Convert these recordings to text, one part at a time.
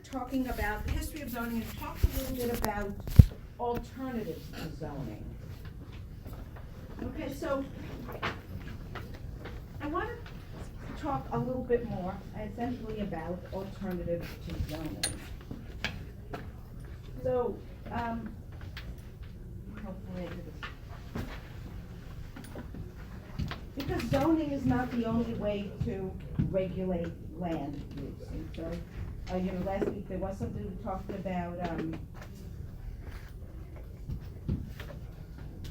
talking about the history of zoning and talk a little bit about alternatives to zoning. Okay, so I want to talk a little bit more essentially about alternatives to zoning. So, hopefully I did this. Because zoning is not the only way to regulate land use. And so, last week there was something we talked about,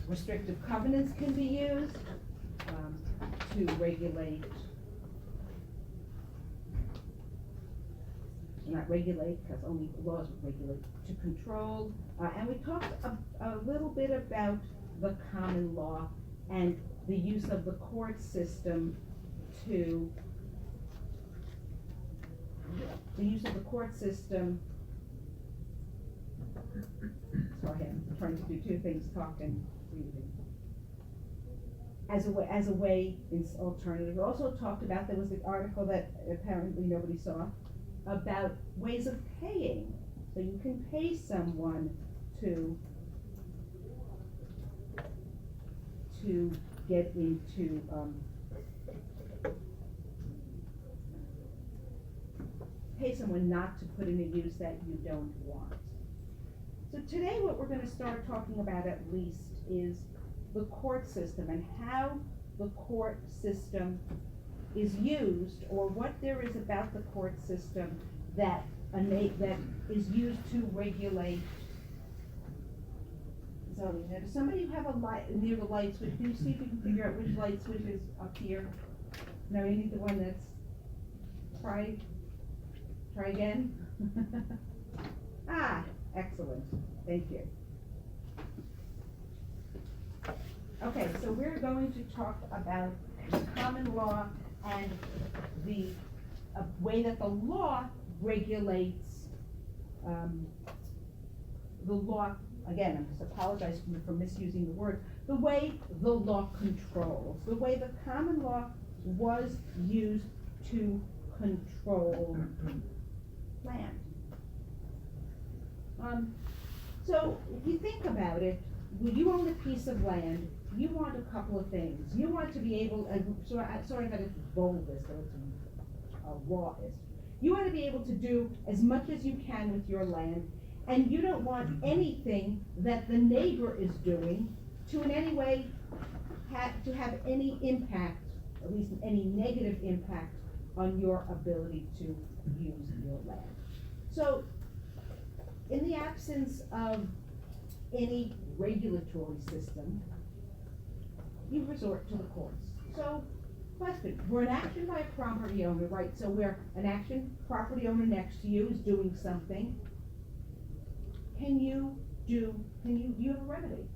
restrictive covenants can be used, to regulate, not regulate, because only laws would regulate, to control. And we talked a little bit about the common law and the use of the court system to, sorry, I'm trying to do two things, talk and reading. As a way, in alternative. We also talked about, there was the article that apparently nobody saw, about ways of paying. So you can pay someone to get into, pay someone not to put in a use that you don't want. So today what we're going to start talking about at least is the court system and how the court system is used, or what there is about the court system that is used to regulate zoning. Now, does somebody have a light near the light switch? Can you see if you can figure out which light switch is up here? No, you need the one that's, try again. Ah, excellent, thank you. Okay, so we're going to talk about the common law and the way that the law regulates, the law, again, I just apologize for misusing the word, the way the law controls, the way the common law was used to control land. So if you think about it, when you own a piece of land, you want a couple of things. You want to be able, sorry if I didn't bold this, but it's law is. You want to be able to do as much as you can with your land, and you don't want anything that the neighbor is doing to in any way have any impact, at least any negative impact, on your ability to use your land. So, in the absence of any regulatory system, you resort to the courts. So, question, we're an action by a property owner, right? So we're an action, property owner next to you is doing something. You have a remedy.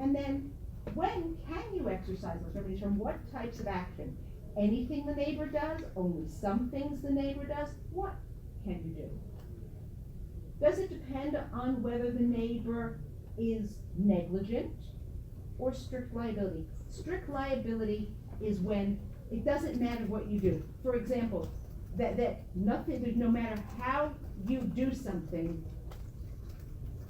And then, when can you exercise those remedies? From what types of action? Anything the neighbor does? Only some things the neighbor does? What can you do? Does it depend on whether the neighbor is negligent or strict liability? Strict liability is when it doesn't matter what you do. For example, no matter how you do something,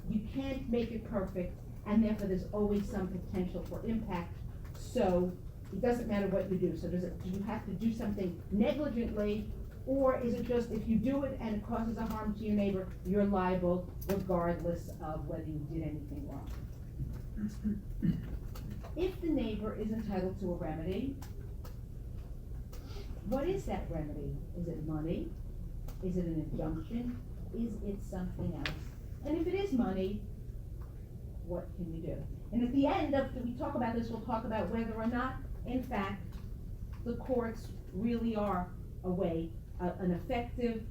you can't make it perfect, and therefore there's always some potential for impact. So it doesn't matter what you do. So do you have to do something negligently, or is it just if you do it and it causes a harm to your neighbor, you're liable regardless of whether you did anything wrong? If the neighbor is entitled to a remedy, what is that remedy? Is it money? Is it an injunction? Is it something else? And if it is money, what can you do? And at the end of, we talk about this, we'll talk about whether or not, in fact, the courts really are a way, an effective,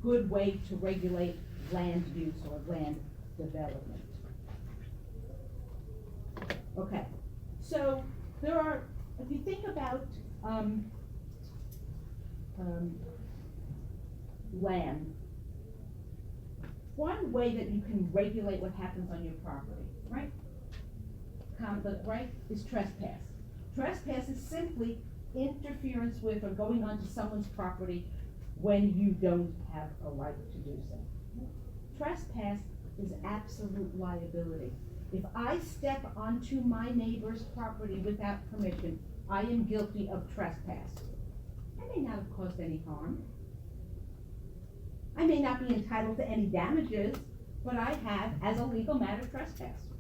good way to regulate land use or land development. Okay, so there are, if you think about land, one way that you can regulate what happens on your property, right? Right, is trespass. Trespass is simply interference with or going onto someone's property when you don't have a right to do so. Trespass is absolute liability. If I step onto my neighbor's property without permission, I am guilty of trespass. I may not have caused any harm. I may not be entitled to any damages, but I have, as a legal matter, trespassed.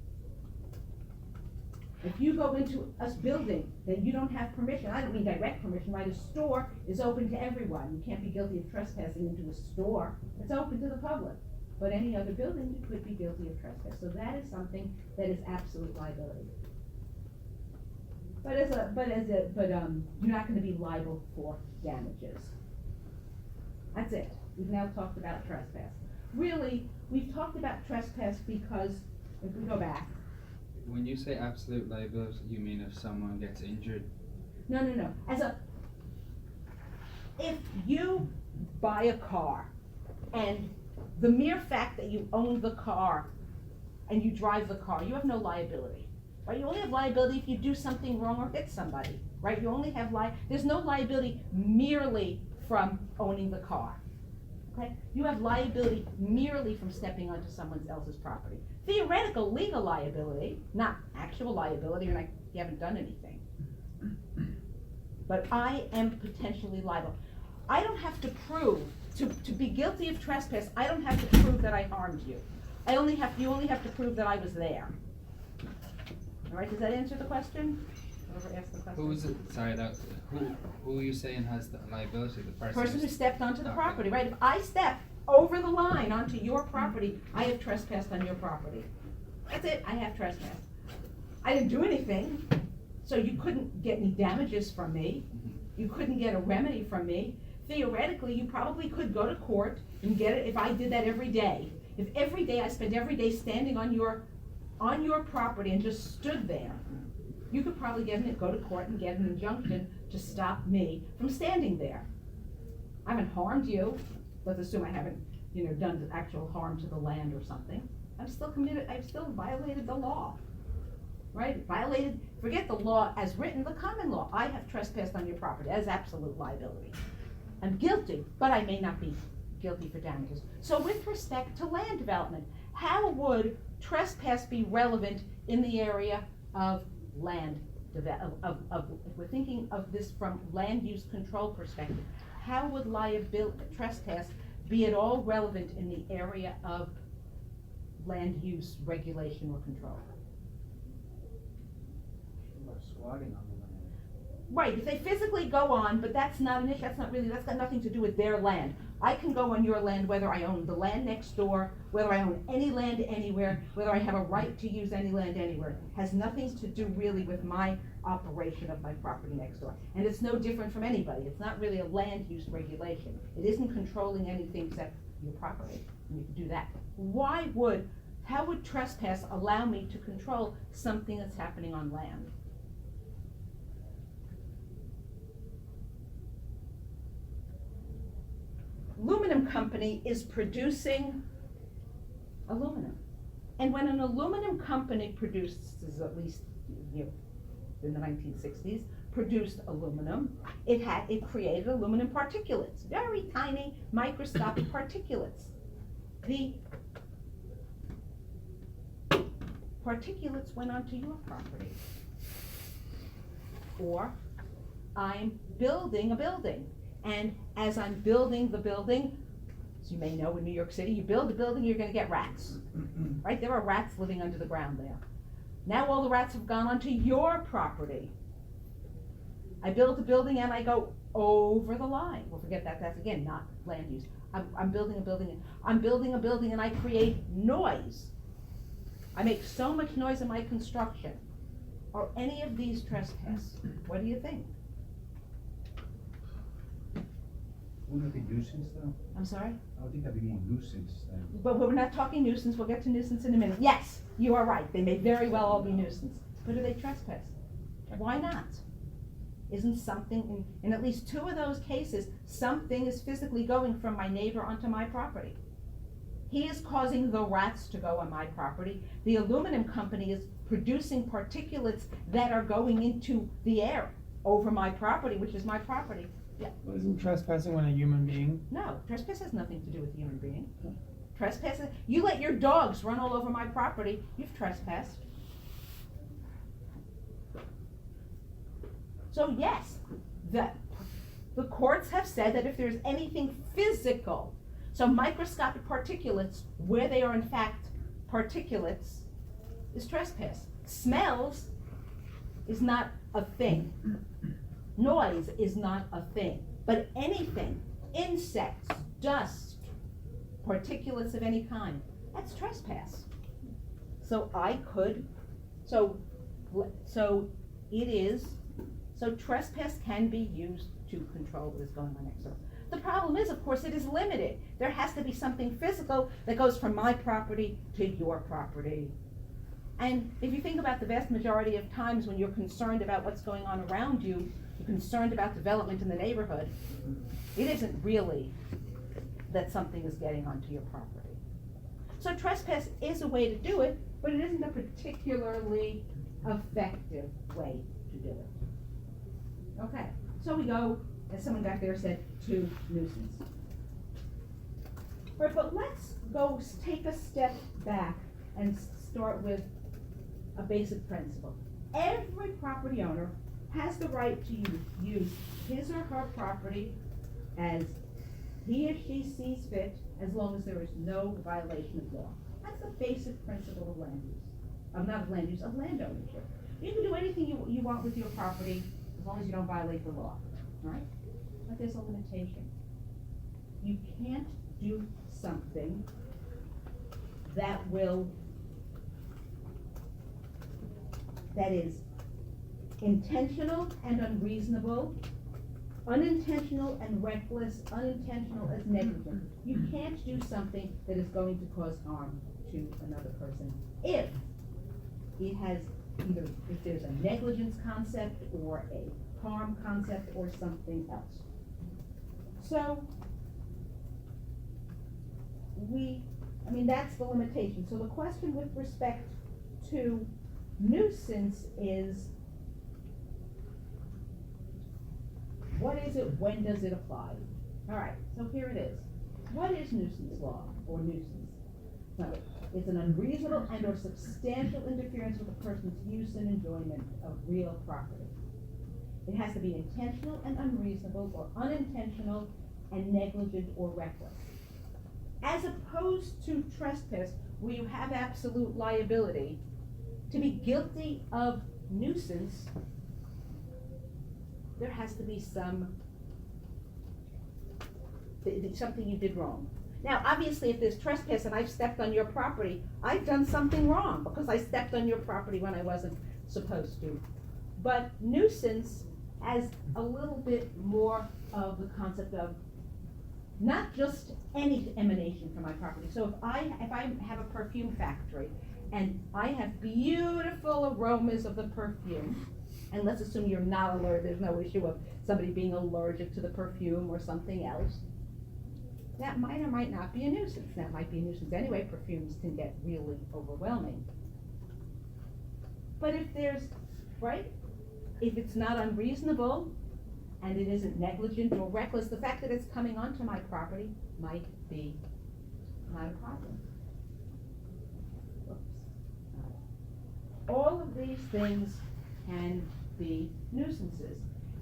If you go into a building that you don't have permission, I don't mean direct permission, right? A store is open to everyone. You can't be guilty of trespassing into a store. It's open to the public. But any other building, you could be guilty of trespass. So that is something that is absolute liability. But you're not going to be liable for damages. That's it. We've now talked about trespass. Really, we've talked about trespass because, if we go back. When you say absolute liability, you mean if someone gets injured? No. If you buy a car and the mere fact that you own the car and you drive the car, you have no liability, right? You only have liability if you do something wrong or hit somebody, right? You only have there's no liability merely from owning the car, okay? You have liability merely from stepping onto someone else's property. Theoretical legal liability, not actual liability, and you haven't done anything. But I am potentially liable. I don't have to prove, to be guilty of trespass, I don't have to prove that I harmed you. You only have to prove that I was there. All right, does that answer the question? Whoever asked the question. Who is it? Sorry, who are you saying has the liability? The person who stepped onto the property, right? If I step over the line onto your property, I have trespassed on your property. That's it, I have trespassed. I didn't do anything, so you couldn't get any damages from me. You couldn't get a remedy from me. Theoretically, you probably could go to court and get it if I did that every day. If every day I spent every day standing on your property and just stood there, you could probably go to court and get an injunction to stop me from standing there. I haven't harmed you. Let's assume I haven't, done actual harm to the land or something. I've still violated the law, right? Forget the law as written, the common law. I have trespassed on your property as absolute liability. I'm guilty, but I may not be guilty for damages. So with respect to land development, how would trespass be relevant in the area of land development? If we're thinking of this from land use control perspective, how would trespass be at all relevant in the area of land use regulation or control? Squatting on the land. Right, if they physically go on, but that's not an issue, that's got nothing to do with their land. I can go on your land whether I own the land next door, whether I own any land anywhere, whether I have a right to use any land anywhere. It has nothing to do really with my operation of my property next door. And it's no different from anybody. It's not really a land use regulation. It isn't controlling anything except your property. And you can do that. How would trespass allow me to control something that's happening on land? Aluminum company is producing aluminum. And when an aluminum company produces, at least in the 1960s, produced aluminum, it created aluminum particulates, very tiny microscopic particulates. The particulates went onto your property. Or I'm building a building. And as I'm building the building, as you may know in New York City, you build a building, you're going to get rats. Right? There are rats living under the ground there. Now all the rats have gone onto your property. I build a building and I go over the line. Well, forget that. That's, again, not land use. I'm building a building. I'm building a building and I create noise. I make so much noise in my construction. Are any of these trespass? What do you think? Wouldn't it be nuisance though? I'm sorry? I would think that'd be more nuisance than. But we're not talking nuisance. We'll get to nuisance in a minute. Yes, you are right. They may very well all be nuisance. But are they trespass? Why not? Isn't something, in at least two of those cases, something is physically going from my neighbor onto my property. He is causing the rats to go on my property. The aluminum company is producing particulates that are going into the air over my property, which is my property. Well, isn't trespassing when a human being? No, trespass has nothing to do with a human being. Trespass, you let your dogs run all over my property, you've trespassed. So yes, the courts have said that if there's anything physical, so microscopic particulates, where they are in fact particulates, is trespass. Smells is not a thing. Noise is not a thing. But anything, insects, dust, particulates of any kind, that's trespass. So trespass can be used to control what is going on next door. The problem is, of course, it is limited. There has to be something physical that goes from my property to your property. And if you think about the vast majority of times when you're concerned about what's going on around you, you're concerned about development in the neighborhood, it isn't really that something is getting onto your property. So trespass is a way to do it, but it isn't a particularly effective way to do it. Okay, so we go, as someone back there said, to nuisance. All right, but let's go take a step back and start with a basic principle. Every property owner has the right to use his or her property as he or she sees fit, as long as there is no violation of law. That's the basic principle of land use. Not of land use, of land ownership. You can do anything you want with your property as long as you don't violate the law, right? But there's a limitation. You can't do something that is intentional and unreasonable, unintentional and reckless, unintentional as negligent. You can't do something that is going to cause harm to another person if it has if there's a negligence concept or a harm concept or something else. So that's the limitation. So the question with respect to nuisance is, what is it, when does it apply? All right, so here it is. What is nuisance law or nuisance? So it's an unreasonable and or substantial interference with a person's use and enjoyment of real property. It has to be intentional and unreasonable or unintentional and negligent or reckless. As opposed to trespass, where you have absolute liability, to be guilty of nuisance, there has to be something you did wrong. Now, obviously, if there's trespass and I've stepped on your property, I've done something wrong because I stepped on your property when I wasn't supposed to. But nuisance has a little bit more of the concept of not just any emanation from my property. So if I have a perfume factory and I have beautiful aromas of the perfume, and let's assume you're not allergic, there's no issue of somebody being allergic to the perfume or something else, that might or might not be a nuisance. That might be a nuisance anyway. Perfumes can get really overwhelming. But if it's not unreasonable and it isn't negligent or reckless, the fact that it's coming onto my property might be not a problem. Oops. All of these things can be nuisances.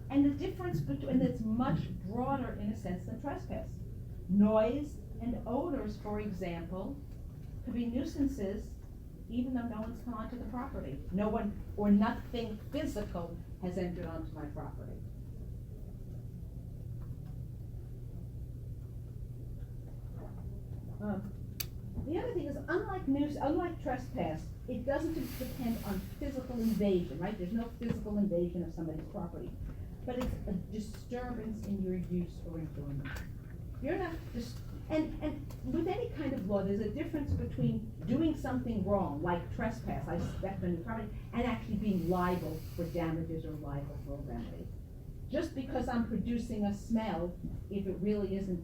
And the difference between, it's much broader in a sense than trespass. Noise and odors, for example, could be nuisances even though no one's come onto the property. No one or nothing physical has entered onto my property. The other thing is, unlike trespass, it doesn't depend on physical invasion, right? There's no physical invasion of somebody's property, but it's a disturbance in your use or enjoyment. You're not just, and with any kind of law, there's a difference between doing something wrong, like trespass, I stepped on your property, and actually being liable for damages or liable for a remedy. Just because I'm producing a smell, if it really isn't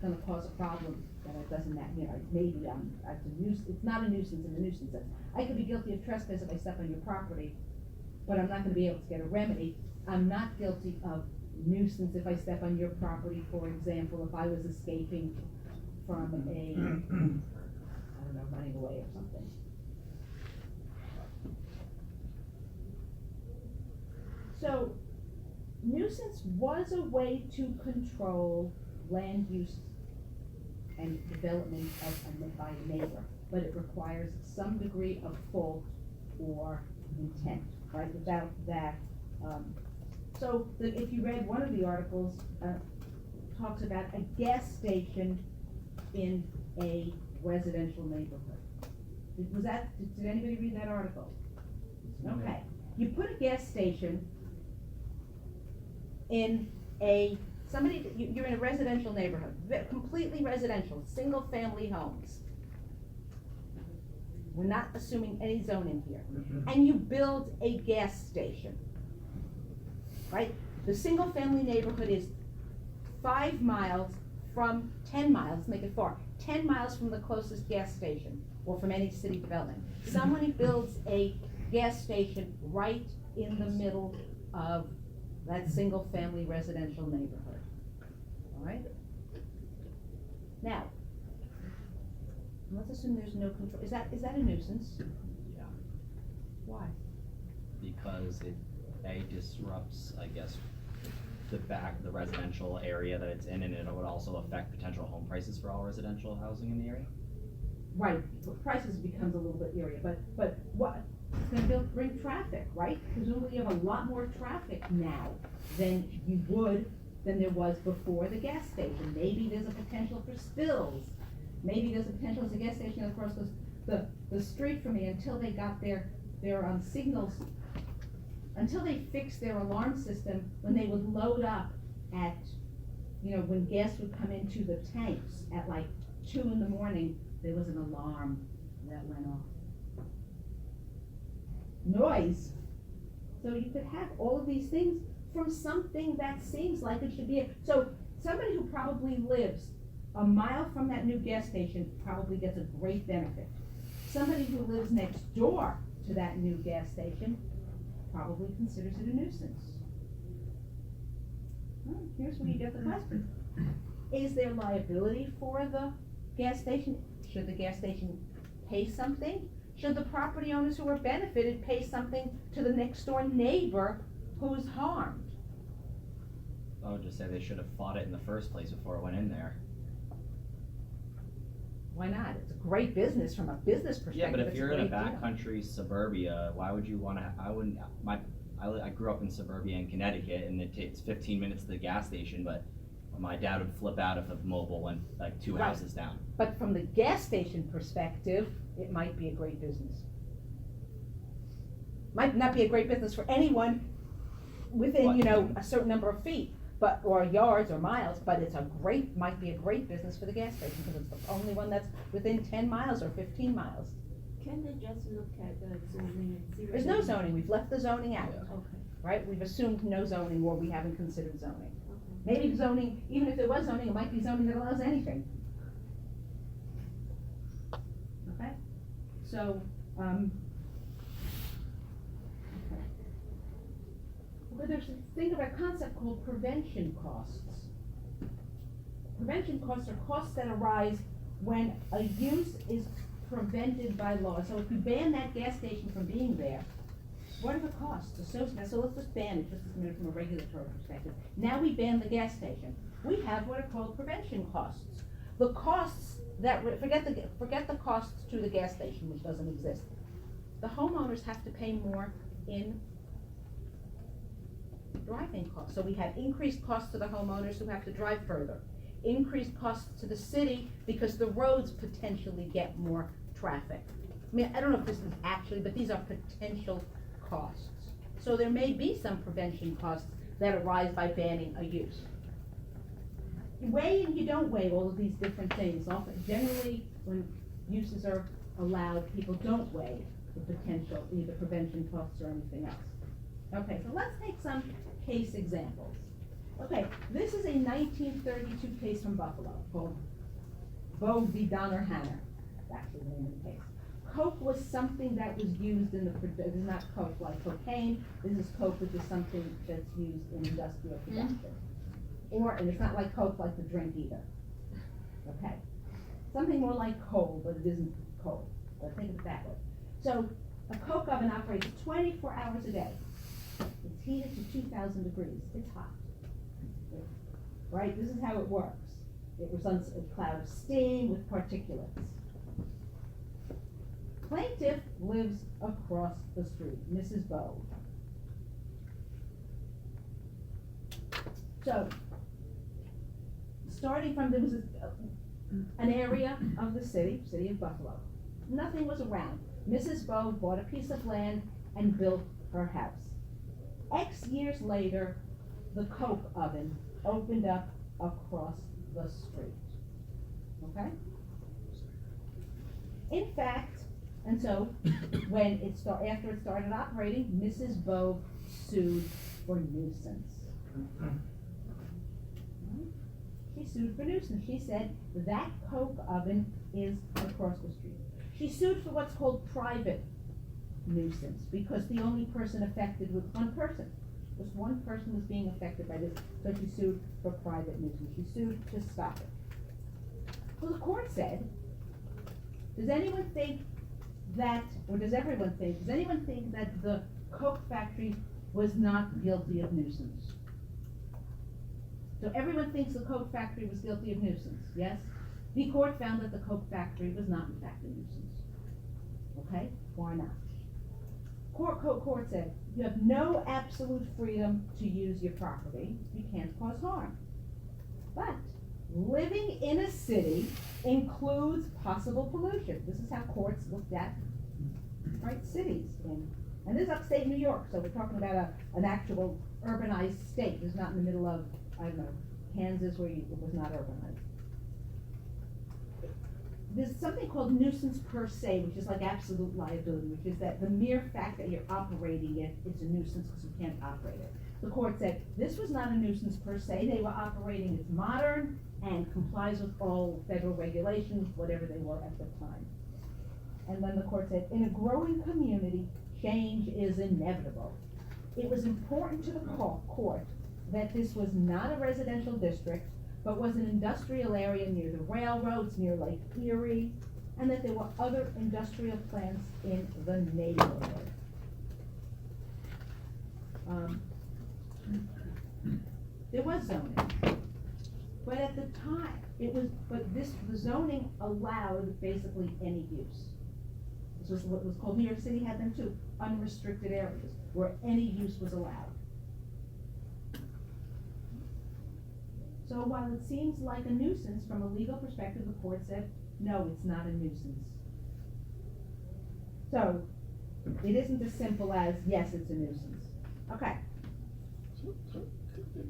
gonna cause a problem, then it doesn't matter, maybe it's not a nuisance in the nuisance sense. I could be guilty of trespass if I step on your property, but I'm not gonna be able to get a remedy. I'm not guilty of nuisance if I step on your property, for example, if I was escaping from a, I don't know, running away or something. So, nuisance was a way to control land use and development by a neighbor, but it requires some degree of fault or intent, right? Without that, if you read one of the articles, talks about a gas station in a residential neighborhood. Did anybody read that article? Okay, you put a gas station in you're in a residential neighborhood, completely residential, single-family homes. We're not assuming any zoning here. And you build a gas station, right? The single-family neighborhood is 5 miles from 10 miles, let's make it 4, 10 miles from the closest gas station or from any city development. Someone builds a gas station right in the middle of that single-family residential neighborhood, all right? Now, let's assume there's no control. Is that a nuisance? Yeah, Why? because it, disrupts, I guess, the residential area that it's in, and it would also affect potential home prices for all residential housing in the area. Right, prices becomes a little bit area, but what, it's gonna bring traffic, right? Presumably you have a lot more traffic now than there was before the gas station. Maybe there's a potential for spills. Maybe there's a potential as a gas station across the street from me until they got their signals, until they fixed their alarm system when they would load up at, when gas would come into the tanks at like 2 a.m, there was an alarm that went off. Noise. So you could have all of these things from something that seems like it should be, so somebody who probably lives a mile from that new gas station probably gets a great benefit. Somebody who lives next door to that new gas station probably considers it a nuisance. Well, here's where you get the question. Is there liability for the gas station? Should the gas station pay something? Should the property owners who are benefited pay something to the next door neighbor who's harmed? I would just say they should have fought it in the first place before it went in there. Why not? It's a great business from a business perspective. Yeah, but if it's you're in a great deal. backcountry suburbia, why would you wanna, I grew up in suburbia in Connecticut, and it takes 15 minutes to the gas station, but my dad would flip out if a mobile went like 2 Right. houses down. But from the gas station perspective, it might be a great business. Might not be a great business for anyone within, a certain number of feet, or yards or miles, but might be a great business for the gas station, because it's the only one that's within 10 miles or 15 miles. Can they just look at the zoning and see? There's no zoning, we've left the zoning out, Yeah. Okay, right? We've assumed no zoning, or we haven't considered zoning. okay. Maybe zoning, even if there was zoning, it might be zoning that allows anything. Okay, so, okay. Well, there's a thing of a concept called prevention costs. Prevention costs are costs that arise when a use is prevented by law. So if you ban that gas station from being there, what are the costs associated? So let's just ban it, just a minute from a regulatory perspective. Now we ban the gas station. We have what are called prevention costs. The costs that, forget the costs to the gas station, which doesn't exist. The homeowners have to pay more in driving costs. So we have increased costs to the homeowners who have to drive further. Increased costs to the city because the roads potentially get more traffic. I mean, I don't know if this is actually, but these are potential costs. So there may be some prevention costs that arise by banning a use. You weigh and you don't weigh all of these different things. Often, generally, when uses are allowed, people don't weigh the potential, either prevention costs or anything else. Okay, so let's take some case examples. Okay, this is a 1932 case from Buffalo called Bowe v. Donner Hanner. That's actually the name of the case. coke was something that was used in the, this is not coke like cocaine, this is coke, which is something that's used in industrial production. And it's not like coke like the drink either. Okay, something more like coal, but it isn't coal, but think of it that way. So, a coke oven operates 24 hours a day. It's heated to 2,000 degrees, it's hot. Right, this is how it works. It results in a cloud of steam with particulates. Plaintiff lives across the street, Mrs. Bowe. So, starting from, there was an area of the city of Buffalo. Nothing was around. Mrs. Bowe bought a piece of land and built her house. X years later, the coke oven opened up across the street. Okay? In fact, and so when after it started operating, Mrs. Bowe sued for nuisance. She sued for nuisance. She said that coke oven is across the street. She sued for what's called private nuisance because the only person affected was one person. Just one person was being affected by this, so she sued for private nuisance. She sued to stop it. Well, the court said, does anyone think that the Coke factory was not guilty of nuisance? So everyone thinks the Coke factory was guilty of nuisance, yes? The court found that the Coke factory was not in fact a nuisance. Okay, why not? Court said, you have no absolute freedom to use your property, you can't cause harm. But living in a city includes possible pollution. This is how courts looked at, right, cities. And this is upstate New York, so we're talking about an actual urbanized state. It's not in the middle of, I don't know, Kansas where it was not urbanized. There's something called nuisance per se, which is like absolute liability, which is that the mere fact that you're operating it is a nuisance because you can't operate it. The court said this was not a nuisance per se. They were operating, it's modern and complies with all federal regulations, whatever they were at the time. And then the court said, in a growing community, change is inevitable. It was important to the court that this was not a residential district, but was an industrial area near the railroads, near Lake Erie, and that there were other industrial plants in the neighborhood. There was zoning, but at the time, the zoning allowed basically any use. This was what was called, New York City had them too, unrestricted areas, where any use was allowed. So while it seems like a nuisance from a legal perspective, the court said, no, it's not a nuisance. So, it isn't as simple as, yes, it's a nuisance. Okay.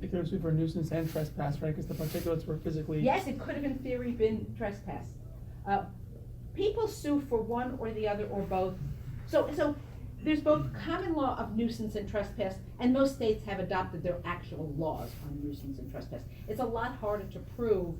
They could have sued for nuisance and trespass, right? Because the particulates were physically. Yes, it could have in theory been trespass. People sue for one or the other or both. So there's both common law of nuisance and trespass, and most states have adopted their actual laws on nuisance and trespass. It's a lot harder to prove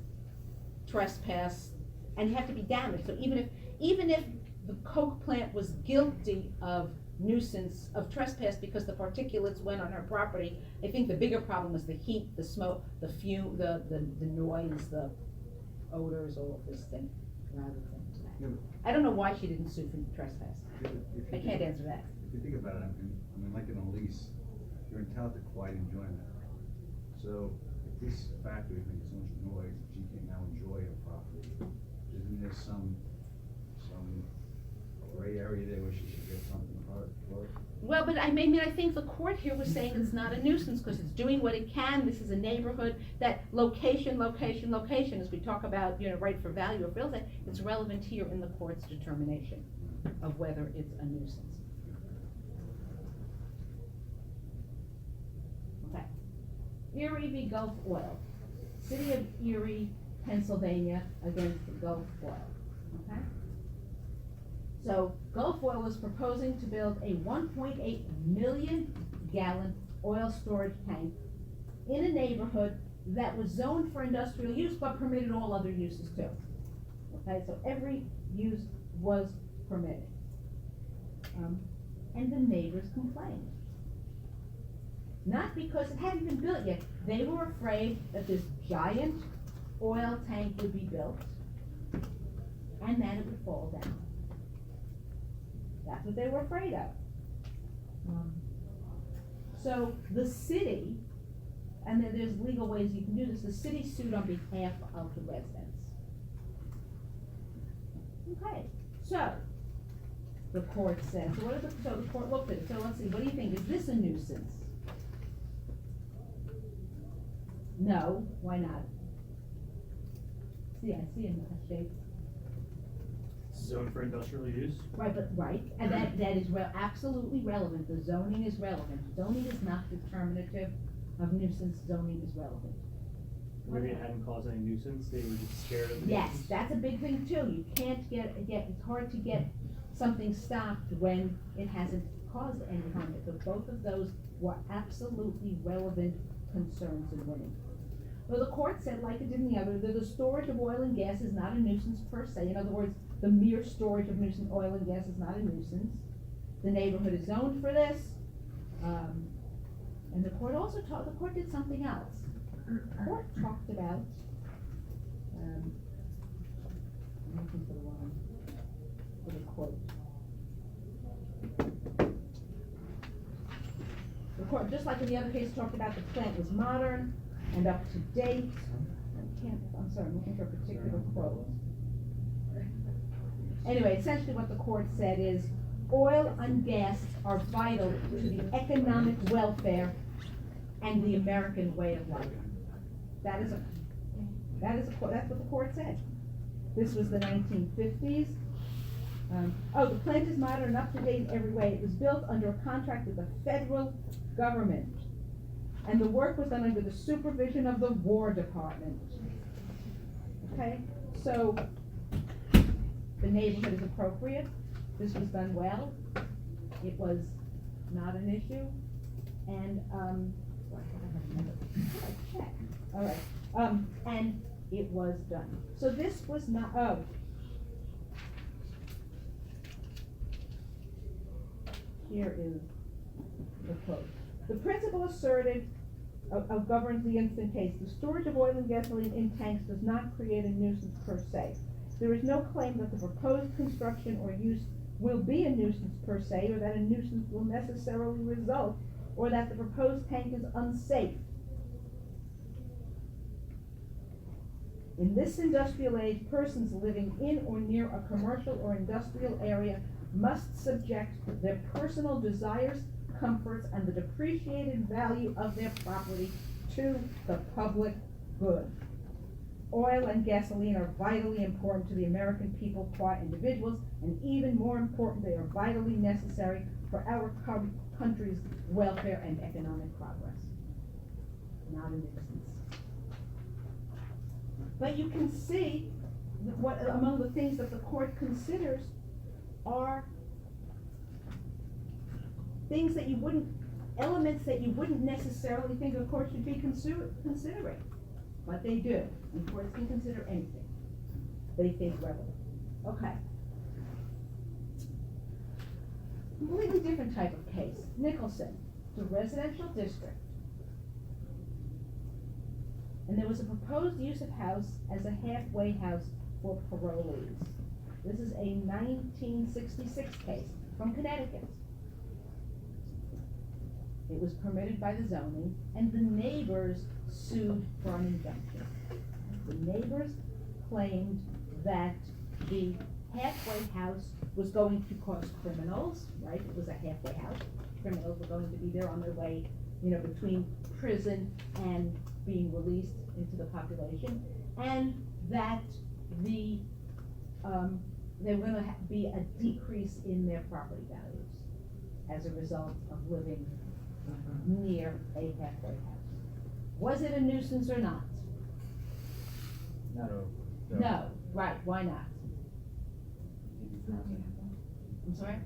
trespass, and you have to be damaged. So even if the Coke plant was guilty of nuisance, of trespass because the particulates went on her property, I think the bigger problem was the heat, the smoke, the fume, the noise, the odors, all of this thing, rather than that. I don't know why she didn't sue for trespass. I can't answer that. If you think about it, I mean, like in a lease, you're entitled to quiet enjoyment. So if this factory is making so much noise, that she can now enjoy her property, isn't there some gray area there where she should get something for it? Well, but I mean, I think the court here was saying it's not a nuisance because it's doing what it can. This is a neighborhood that location, as we talk about, right for value or real estate, it's relevant here in the court's determination of whether it's a nuisance. Okay. Erie v. Gulf Oil. City of Erie, Pennsylvania against Gulf Oil. Okay? So Gulf Oil was proposing to build a 1.8 million gallon oil storage tank in a neighborhood that was zoned for industrial use but permitted all other uses too. Okay, so every use was permitted. And the neighbors complained. Not because it hadn't been built yet, they were afraid that this giant oil tank would be built and then it would fall down. That's what they were afraid of. So the city, and then there's legal ways you can do this, the city sued on behalf of the residents. Okay, so the court said, so the court looked at it, so let's see, what do you think, is this a nuisance? No, why not? See, I see in the shape. Zone for industrial use? Right, and that is absolutely relevant, the zoning is relevant, zoning is not determinative of nuisance, zoning is relevant. Maybe it hadn't caused any nuisance, they were just scared of the Yes, nuisance? that's a big thing too, you can't get, it's hard to get something stopped when it hasn't caused any harm, but both of those were absolutely relevant concerns in winning. Well, the court said, like it did in the other, that the storage of oil and gas is not a nuisance per se, in other words, the mere storage of nuisance oil and gas is not a nuisance. The neighborhood is zoned for this, and the court also the court did something else. The court talked about, I'm looking for the one, for the quote. The court, just like in the other case, talked about the plant was modern and up to date. I'm sorry, I'm looking for a particular quote. Anyway, essentially what the court said is, oil and gas are vital to the economic welfare and the American way of life. That's what the court said. This was the 1950s. The plant is modern and up to date in every way. It was built under a contract with the federal government, and the work was done under the supervision of the War Department. Okay, so the neighborhood is appropriate. This was done well. It was not an issue, and check. All right, and it was done. So this was not. Here is the quote. The principle asserted of governs the instant case. The storage of oil and gasoline in tanks does not create a nuisance per se. There is no claim that the proposed construction or use will be a nuisance per se, or that a nuisance will necessarily result, or that the proposed tank is unsafe. In this industrial age, persons living in or near a commercial or industrial area must subject their personal desires, comforts, and the depreciated value of their property to the public good. Oil and gasoline are vitally important to the American people, qua individuals, and even more important, they are vitally necessary for our country's welfare and economic progress. Not a nuisance. But you can see that what among the things that the court considers are things that you wouldn't, elements that you wouldn't necessarily think a court should be considering. But they do, and courts can consider anything they think relevant. Okay. Completely different type of case. Nicholson, it's a residential district. And there was a proposed use of house as a halfway house for parolees. This is a 1966 case from Connecticut. It was permitted by the zoning, and the neighbors sued for an injunction. The neighbors claimed that the halfway house was going to cause criminals, right? It was a halfway house. Criminals were going to be there on their way, between prison and being released into the population, and that there were going to be a decrease in their property values as a result of living near a halfway house. Was it a nuisance or not? No, right, why not? I'm sorry?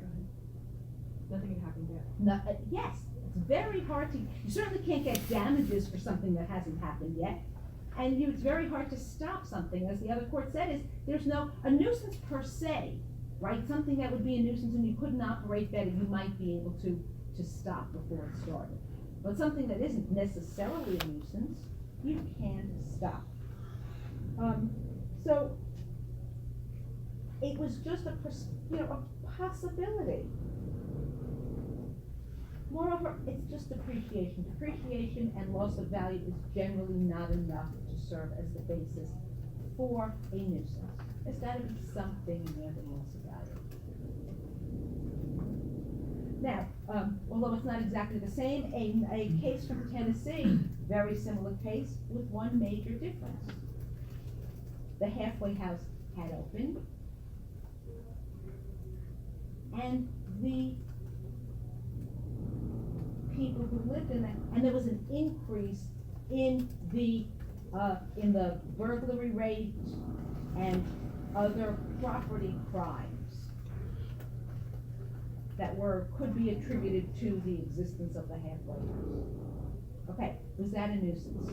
Nothing had happened yet. No, yes, it's very hard to, you certainly can't get damages for something that hasn't happened yet. And it's very hard to stop something, as the other court said, is there's a nuisance per se right? Something that would be a nuisance and you couldn't operate better, you might be able to stop before it started. But something that isn't necessarily a nuisance, you can't stop. So it was just a possibility. Moreover, it's just depreciation. Depreciation and loss of value is generally not enough to serve as the basis for a nuisance. There's gotta be something more than loss of value. Now, although it's not exactly the same, a case from Tennessee, very similar case with one major difference. The halfway house had opened, and the people who lived in that, and there was an increase in the burglary rate and other property crimes that could be attributed to the existence of the halfway house. Okay, was that a nuisance?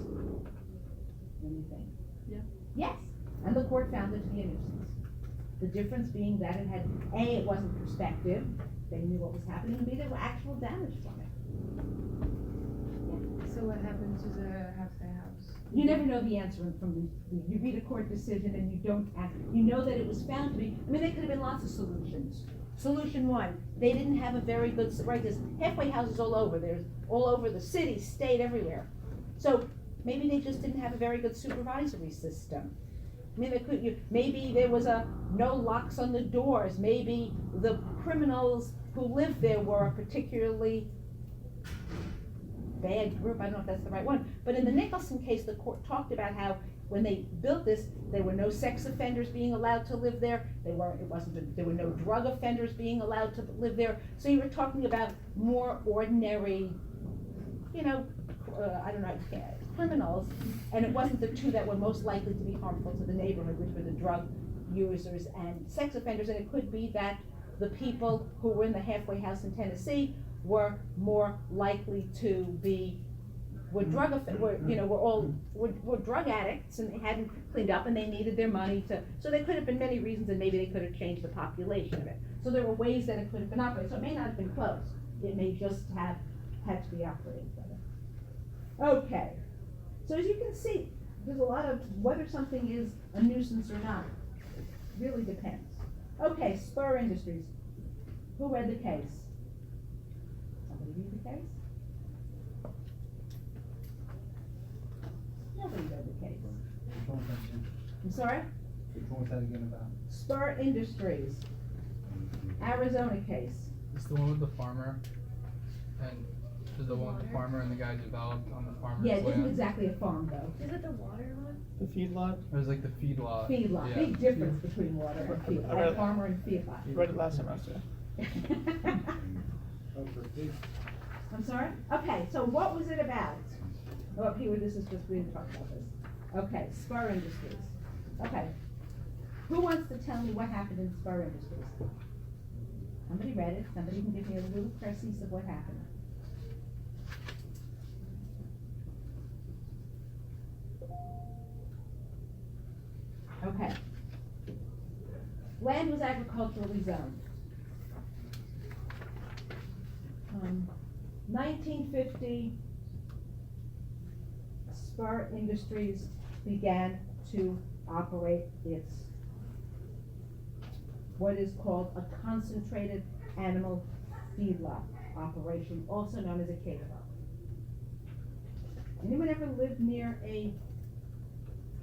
What do you think? Yeah. Yes, and the court found it to be a nuisance. The difference being that it had, A, it wasn't prospective, they knew what was happening, and B, there were actual damage from it. So what happened to the halfway house? You never know the answer from you read a court decision and you don't ask, you know that it was found to be, I mean, there could have been lots of solutions. Solution one, they didn't have a very good, right, there's halfway houses all over, there's all over the city, state, everywhere. So maybe they just didn't have a very good supervisory system. I mean, maybe there was no locks on the doors, maybe the criminals who lived there were a particularly bad group, I don't know if that's the right one, but in the Nicholson case, the court talked about how when they built this, there were no sex offenders being allowed to live there, there were no drug offenders being allowed to live there, so you were talking about more ordinary, criminals, and it wasn't the two that were most likely to be harmful to the neighborhood, which were the drug users and sex offenders, and it could be that the people who were in the halfway house in Tennessee were more likely to be, were drug addicts and they hadn't cleaned up and they needed their money so there could have been many reasons and maybe they could have changed the population of it. So there were ways that it could have been operated, so it may not have been closed, it may just have had to be operated better. Okay, so as you can see, there's a lot of, whether something is a nuisance or not, really depends. Okay, Spur Industries, who read the case? Somebody read the case? Nobody read the case. Which one was that again? I'm sorry? Which one was that again about? Spur Industries, Arizona case. It's the one with the farmer, and there's the one with the farmer and the guy developed on the farmer's Yeah, it isn't land. exactly a farm though. Is it the water one? The feedlot, it was like the feedlot. Feedlot, Yeah. big difference between water and I feedlot, read- farmer and feedlot. You read it last semester. Oh, for Steve. I'm sorry? Okay, so what was it about? Oh, up here, this is just, we didn't talk about this. Okay, Spur Industries. Okay. Who wants to tell me what happened in Spur Industries? Somebody read it, somebody can give me a little précis of what happened. Okay. Land was agriculturally zoned. 1950, Spur Industries began to operate its, what is called a concentrated animal feedlot operation, also known as a CAFO. Anyone ever lived near a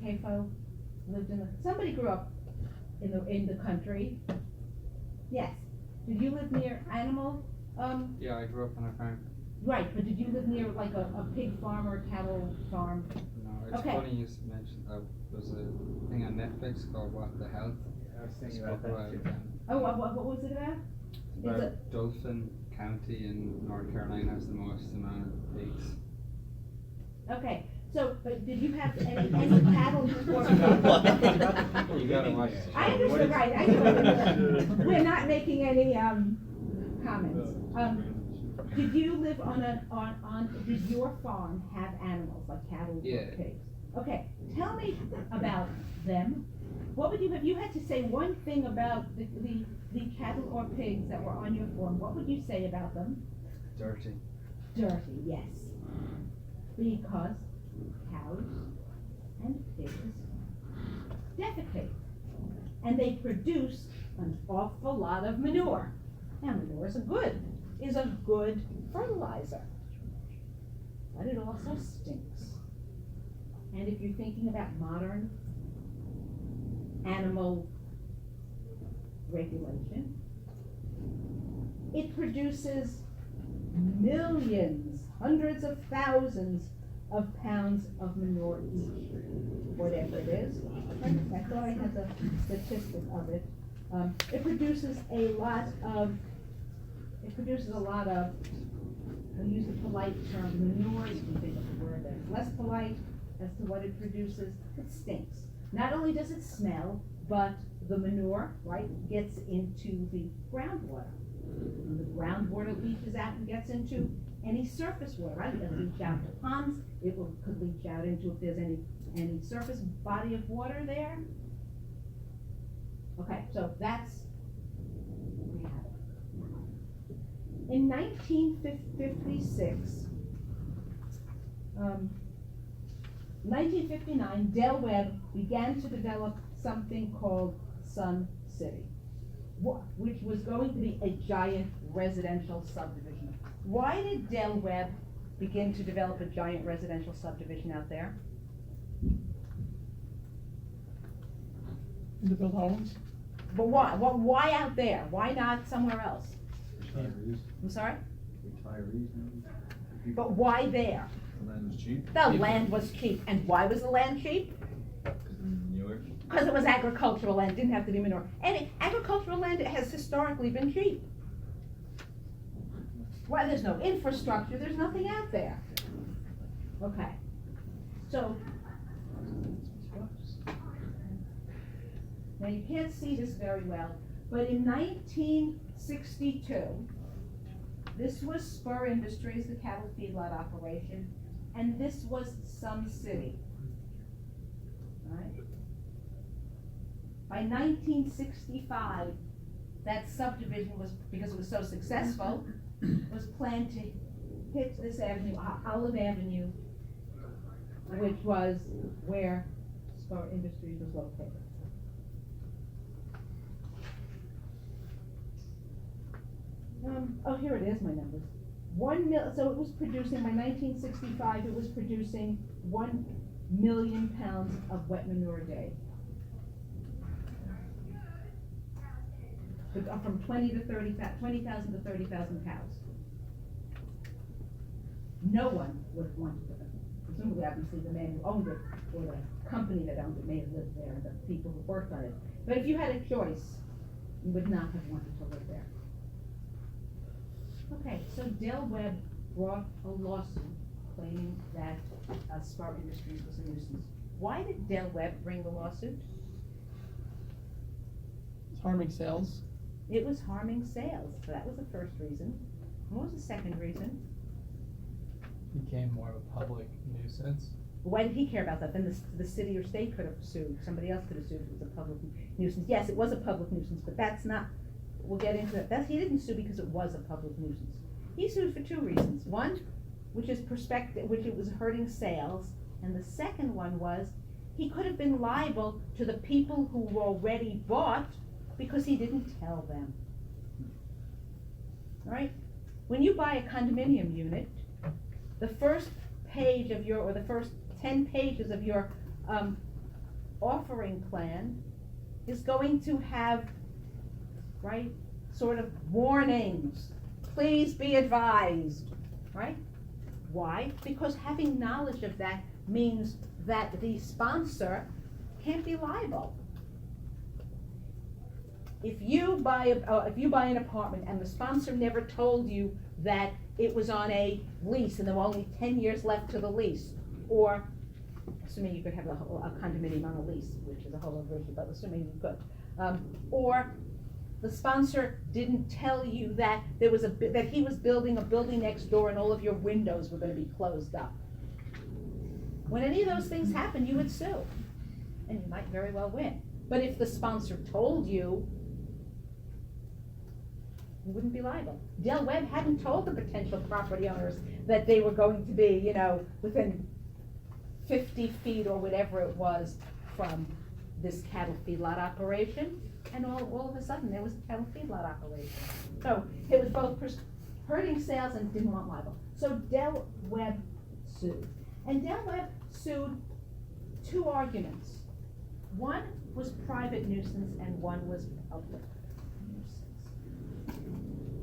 CAFO? Somebody grew up in the country? Yes. Did you live near animal, Yeah, I grew up on a farm. right, but did you live near like a pig farm or a cattle farm? No, it's Okay. funny you mentioned, there's a thing on Netflix called What the Health. I was thinking Spoke about that about too. Oh, what was it about? It's about Dauphin County in North Carolina has the most amount of pigs. Okay, so, but did you have any cattle before? You gotta watch it. I understood, right, I know, we're not making any, comments. Did you live did your farm have animals, like cattle or Yeah. pigs? Okay, tell me about them, what would you, if you had to say one thing about the cattle or pigs that were on your farm, what would you say about them? Dirty. Dirty, yes. Because cows and pigs defecate. And they produce an awful lot of manure. Now, manure is a good fertilizer. But it also stinks. And if you're thinking about modern animal regulation, it produces millions, hundreds of thousands of pounds of manure each, whatever it is. I thought I had the statistic of it. It produces a lot of, I'll use the polite term, manure, you can think of the word that's less polite as to what it produces. It stinks. Not only does it smell, but the manure, right, gets into the groundwater. And the groundwater leaches out and gets into any surface water, right? It can leach out to ponds, could leach out into if there's any surface body of water there. Okay, so that's, we have it. In 1956, 1959, Del Webb began to develop something called Sun City, which was going to be a giant residential subdivision. Why did Del Webb begin to develop a giant residential subdivision out there? To build homes? But why? Why out there? Why not somewhere else? Retirees, I'm sorry? retirees, maybe? But why there? The land was cheap. The land was cheap. And why was the land cheap? Because it was agricultural land, didn't have to be manure. And agricultural land has historically been cheap. Why, there's no infrastructure, there's nothing out there. Okay, so. Now you can't see this very well, but in 1962, this was Spur Industries, the cattle feedlot operation, and this was Sun City. Right? By 1965, that subdivision was, because it was so successful, was planned to hit this avenue, Olive Avenue, which was where Spur Industries was located. Oh, here it is, my numbers. So it was producing, by 1965, it was producing 1 million pounds of wet manure a day. From 20,000 to 30,000 cows. No one would have wanted it. Presumably, obviously, the man who owned it, or the company that owned it may have lived there, and the people who worked on it. But if you had a choice, you would not have wanted to live there. Okay, so Del Webb brought a lawsuit claiming that Spur Industries was a nuisance. Why did Del Webb bring the lawsuit? It's harming sales. It was harming sales, so that was the first reason. What was the second reason? Became more of a public nuisance. Why did he care about that? Then the city or state could have sued, somebody else could have sued if it was a public nuisance. Yes, it was a public nuisance, but that's not, we'll get into it. He didn't sue because it was a public nuisance. He sued for two reasons. One, which it was hurting sales, and the second one was, he could have been liable to the people who already bought because he didn't tell them. All right? When you buy a condominium unit, the first page of your, or the first 10 pages of your offering plan is going to have, right, sort of warnings. Please be advised, right? Why? Because having knowledge of that means that the sponsor can't be liable. If you buy an apartment and the sponsor never told you that it was on a lease and there were only 10 years left to the lease, or assuming you could have a condominium on a lease, which is a whole other issue, but assuming you could, or the sponsor didn't tell you that that he was building a building next door and all of your windows were going to be closed up. When any of those things happen, you would sue, and you might very well win. But if the sponsor told you, you wouldn't be liable. Del Webb hadn't told the potential property owners that they were going to be, you know, within 50 feet or whatever it was from this cattle feedlot operation, and all of a sudden, there was a cattle feedlot operation. So, it was both hurting sales and didn't want libel. So Del Webb sued. And Del Webb sued 2 arguments. One was private nuisance and one was public nuisance.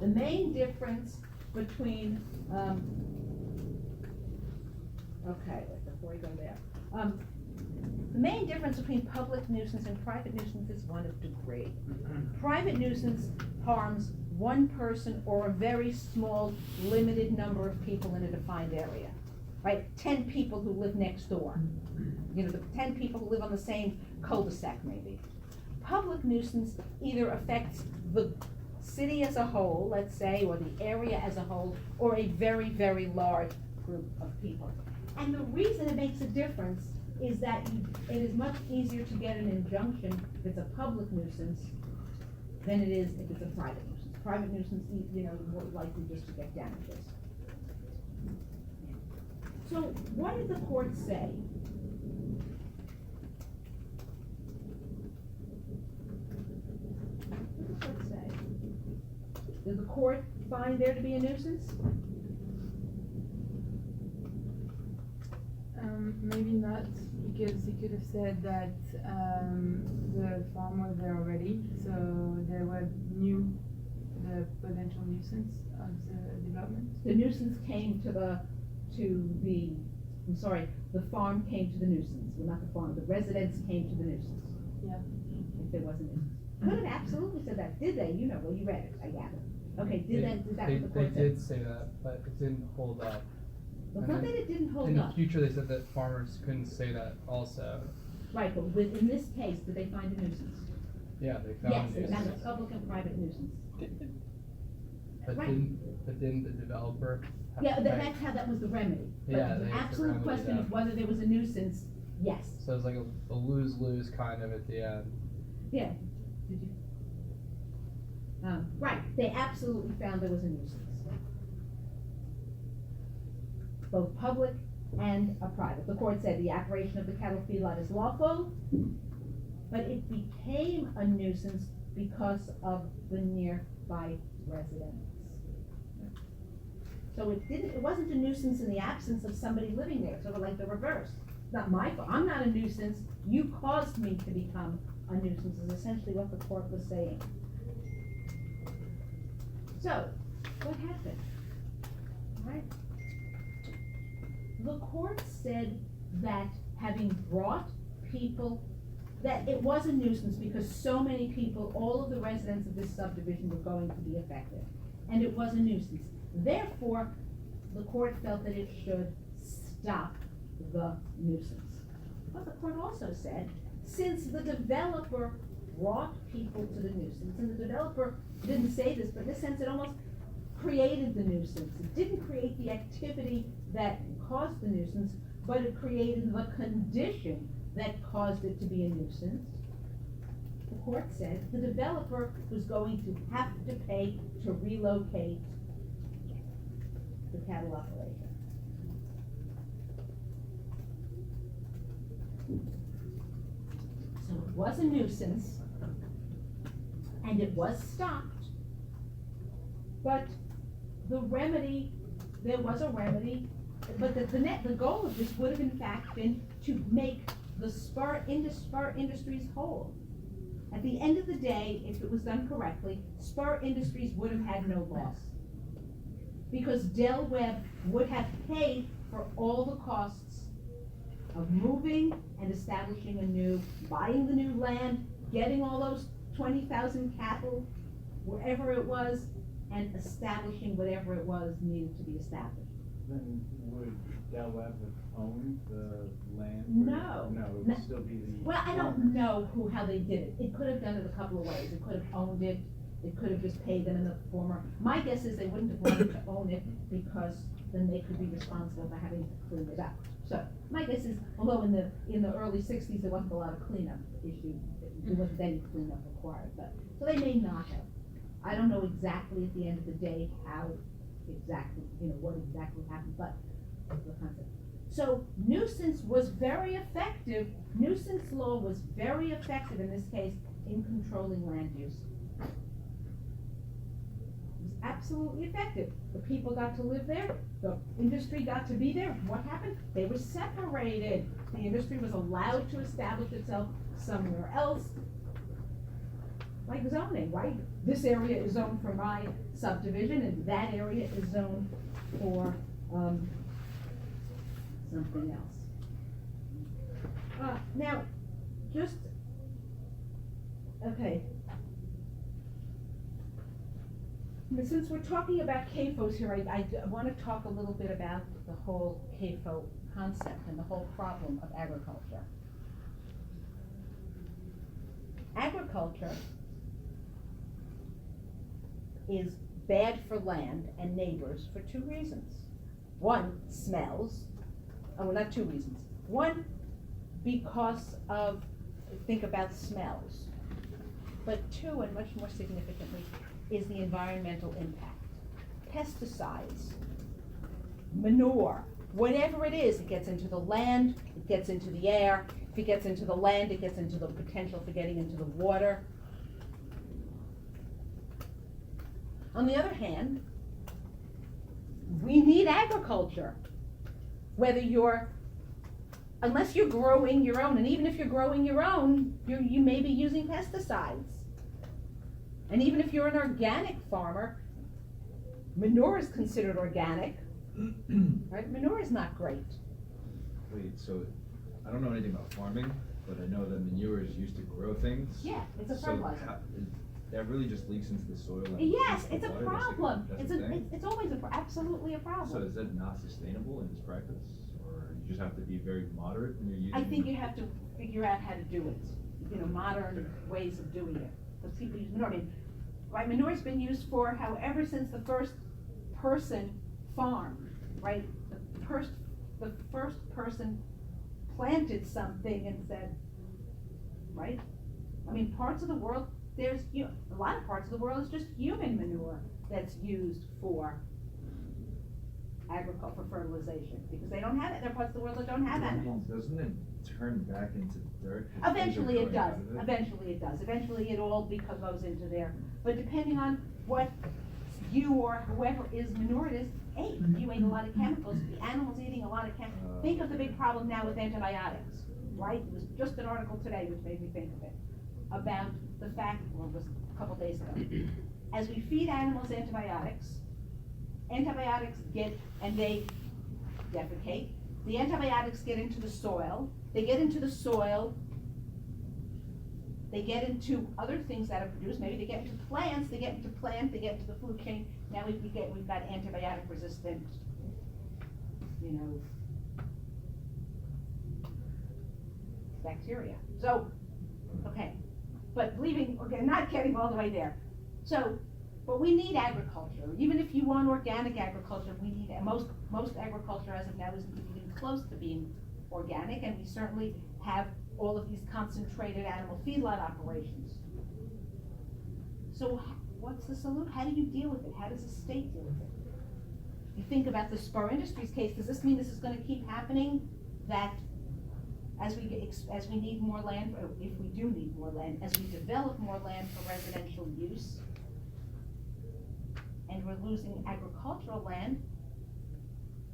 The main difference between, before we go there. The main difference between public nuisance and private nuisance is one of degree. Private nuisance harms one person or a very small, limited number of people in a defined area, right? 10 people who live next door. You know, the 10 people who live on the same cul-de-sac maybe. Public nuisance either affects the city as a whole, let's say, or the area as a whole, or a very, very large group of people. And the reason it makes a difference is that it is much easier to get an injunction if it's a public nuisance than it is if it's a private nuisance. Private nuisance, you know, more likely just to get damages. So what did the court say? What did the court say? Did the court find there to be a nuisance? Maybe not, because he could have said that, the farm was there already, so they knew the potential nuisance of the development. The nuisance came the farm came to the nuisance, well, not the farm, the residents came to the nuisance. Yeah. If there was a nuisance. Could have absolutely said that, did they? You know, well, you read it, I gather. Okay, did that what the They court said? did say that, but it didn't hold up. Well, it's not that it didn't In hold the up, future, they said that farmers couldn't say that also. right, but in this case, did they find a nuisance? Yeah, they Yes, found they found a nuisance. public and private nuisance. But Right. didn't the developer have Yeah, to pay? that's how that was the remedy. But Yeah, they the had to absolute remedy question that. of whether there was a nuisance, yes. So it's like a lose-lose kind of at the end. Yeah, did you? Right, they absolutely found there was a nuisance. Both public and a private. The court said the operation of the cattle feedlot is lawful, but it became a nuisance because of the nearby residents. So it wasn't a nuisance in the absence of somebody living there, sort of like the reverse. Not my fault, I'm not a nuisance, you caused me to become a nuisance, is essentially what the court was saying. So, what happened? Right? The court said that having brought people, that it was a nuisance because so many people, all of the residents of this subdivision were going to be affected. And it was a nuisance. Therefore, the court felt that it should stop the nuisance. But the court also said, since the developer brought people to the nuisance, and the developer didn't say this, but in this sense it almost created the nuisance. It didn't create the activity that caused the nuisance, but it created the condition that caused it to be a nuisance. The court said the developer was going to have to pay to relocate the cattle operation. So it was a nuisance, and it was stopped, but the remedy, there was a remedy, but the goal of this would have in fact been to make the Spur Industries whole. At the end of the day, if it was done correctly, Spur Industries would have had no loss. Because Del Webb would have paid for all the costs of moving and establishing buying the new land, getting all those 20,000 cattle, wherever it was, and establishing whatever it was needed to be established. Then would Del Webb have owned the land? No. No, it No. would still be the. Well, I don't know how they did it. It could have done it a couple of ways. It could have owned it, it could have just paid them in the former. My guess is they wouldn't have wanted to own it because then they could be responsible for having to clean it up. So, my guess is, although in the early 60s, there wasn't a lot of cleanup issue there wasn't any cleanup required, but, so they may not have. I don't know exactly at the end of the day how exactly, what exactly happened, but the concept. So nuisance was very effective, nuisance law was very effective in this case in controlling land use. It was absolutely effective. The people got to live there, the industry got to be there. What happened? They were separated. The industry was allowed to establish itself somewhere else. Like zoning, right? This area is zoned for my subdivision and that area is zoned for, something else. Now, just, okay. But since we're talking about CAFOs here, I want to talk a little bit about the whole CAFO concept and the whole problem of agriculture. Agriculture is bad for land and neighbors for two reasons. One, smells. Oh, well, not two reasons. One, because of, think about smells. But two, and much more significantly, is the environmental impact. Pesticides, manure, whatever it is, it gets into the land, it gets into the air. If it gets into the land, it gets into the potential for getting into the water. On the other hand, we need agriculture. Whether unless you're growing your own, and even if you're growing your own, you may be using pesticides. And even if you're an organic farmer, manure is considered organic, right? Manure is not great. Wait, so I don't know anything about farming, but I know that manure is used to grow things. Yeah, it's a So fertilizer. that really just leaks into the soil and Yes, into it's a the water? problem. That's a thing? It's always absolutely a So problem. is that not sustainable in its practice, or you just have to be very moderate when you're using? I think you have to figure out how to do it, modern ways of doing it. Because people use manure, right, manure's been used for ever since the first person farmed, right? The first person planted something and said, right? Parts of the world, a lot of parts of the world is just human manure that's used for agriculture, for fertilization, because they don't have it. There are parts of the world that don't have animals. Doesn't it turn back into dirt? Eventually it does, Out of it? eventually it does, eventually it all goes into there, but depending on what you or whoever is manure it is, ate, you ate a lot of chemicals, the animal's eating a lot of chemicals. Think of the big problem now with antibiotics, right? It was just an article today which made me think of it, about the fact, well, it was a couple days ago, as we feed animals antibiotics get, and they defecate, the antibiotics get into the soil, they get into other things that are produced, maybe they get into plants, they get into the food chain, now we've got antibiotic resistant, bacteria. So, okay, but not getting all the way there. So, but we need agriculture. Even if you want organic agriculture, we need it. Most agriculture as of now isn't even close to being organic, and we certainly have all of these concentrated animal feedlot operations. So what's the solution? How do you deal with it? How does the state deal with it? You think about the Spur Industries case, does this mean this is gonna keep happening? That as we need more land, or if we do need more land, as we develop more land for residential use, and we're losing agricultural land,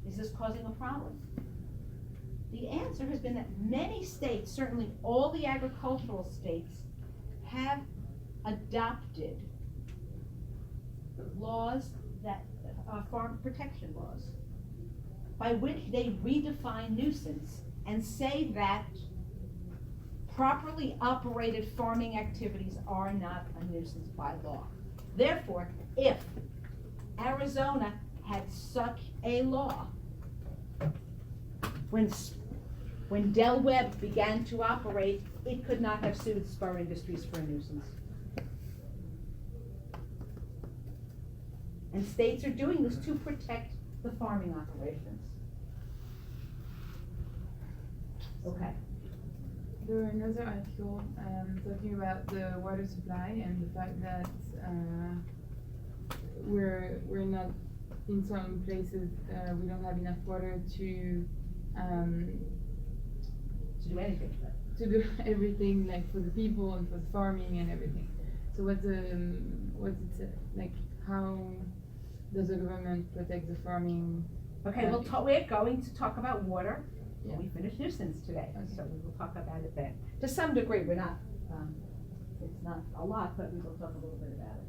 is this causing a problem? The answer has been that many states, certainly all the agricultural states, have adopted laws that are farm protection laws, by which they redefine nuisance and say that properly operated farming activities are not a nuisance by law. Therefore, if Arizona had such a law, when Del Webb began to operate, it could not have sued Spur Industries for a nuisance. And states are doing this to protect the farming operations. Okay. there were another article talking about the water supply and the fact that we're not in some places we don't have enough water to do anything. to do everything like for the people and for the farming and everything. So what's it say? Like how does the government protect the farming? Okay, we're going to talk about water when Yeah. we finish nuisance today, Okay. so we will talk about it then. To some degree, we're not, it's not a lot, but we will talk a little bit about it.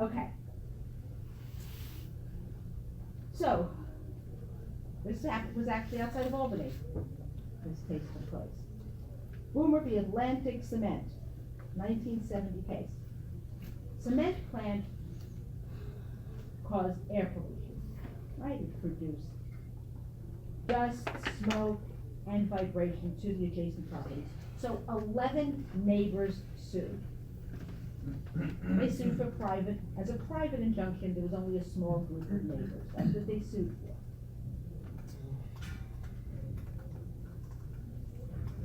Okay. So, this was actually outside of Albany, this case took place. Boomer v. Atlantic Cement, 1970 case. Cement plant caused air pollution, right? It produced dust, smoke, and vibration to the adjacent properties. So 11 neighbors sued. They sued for as a private injunction, there was only a small group of neighbors. That's what they sued for.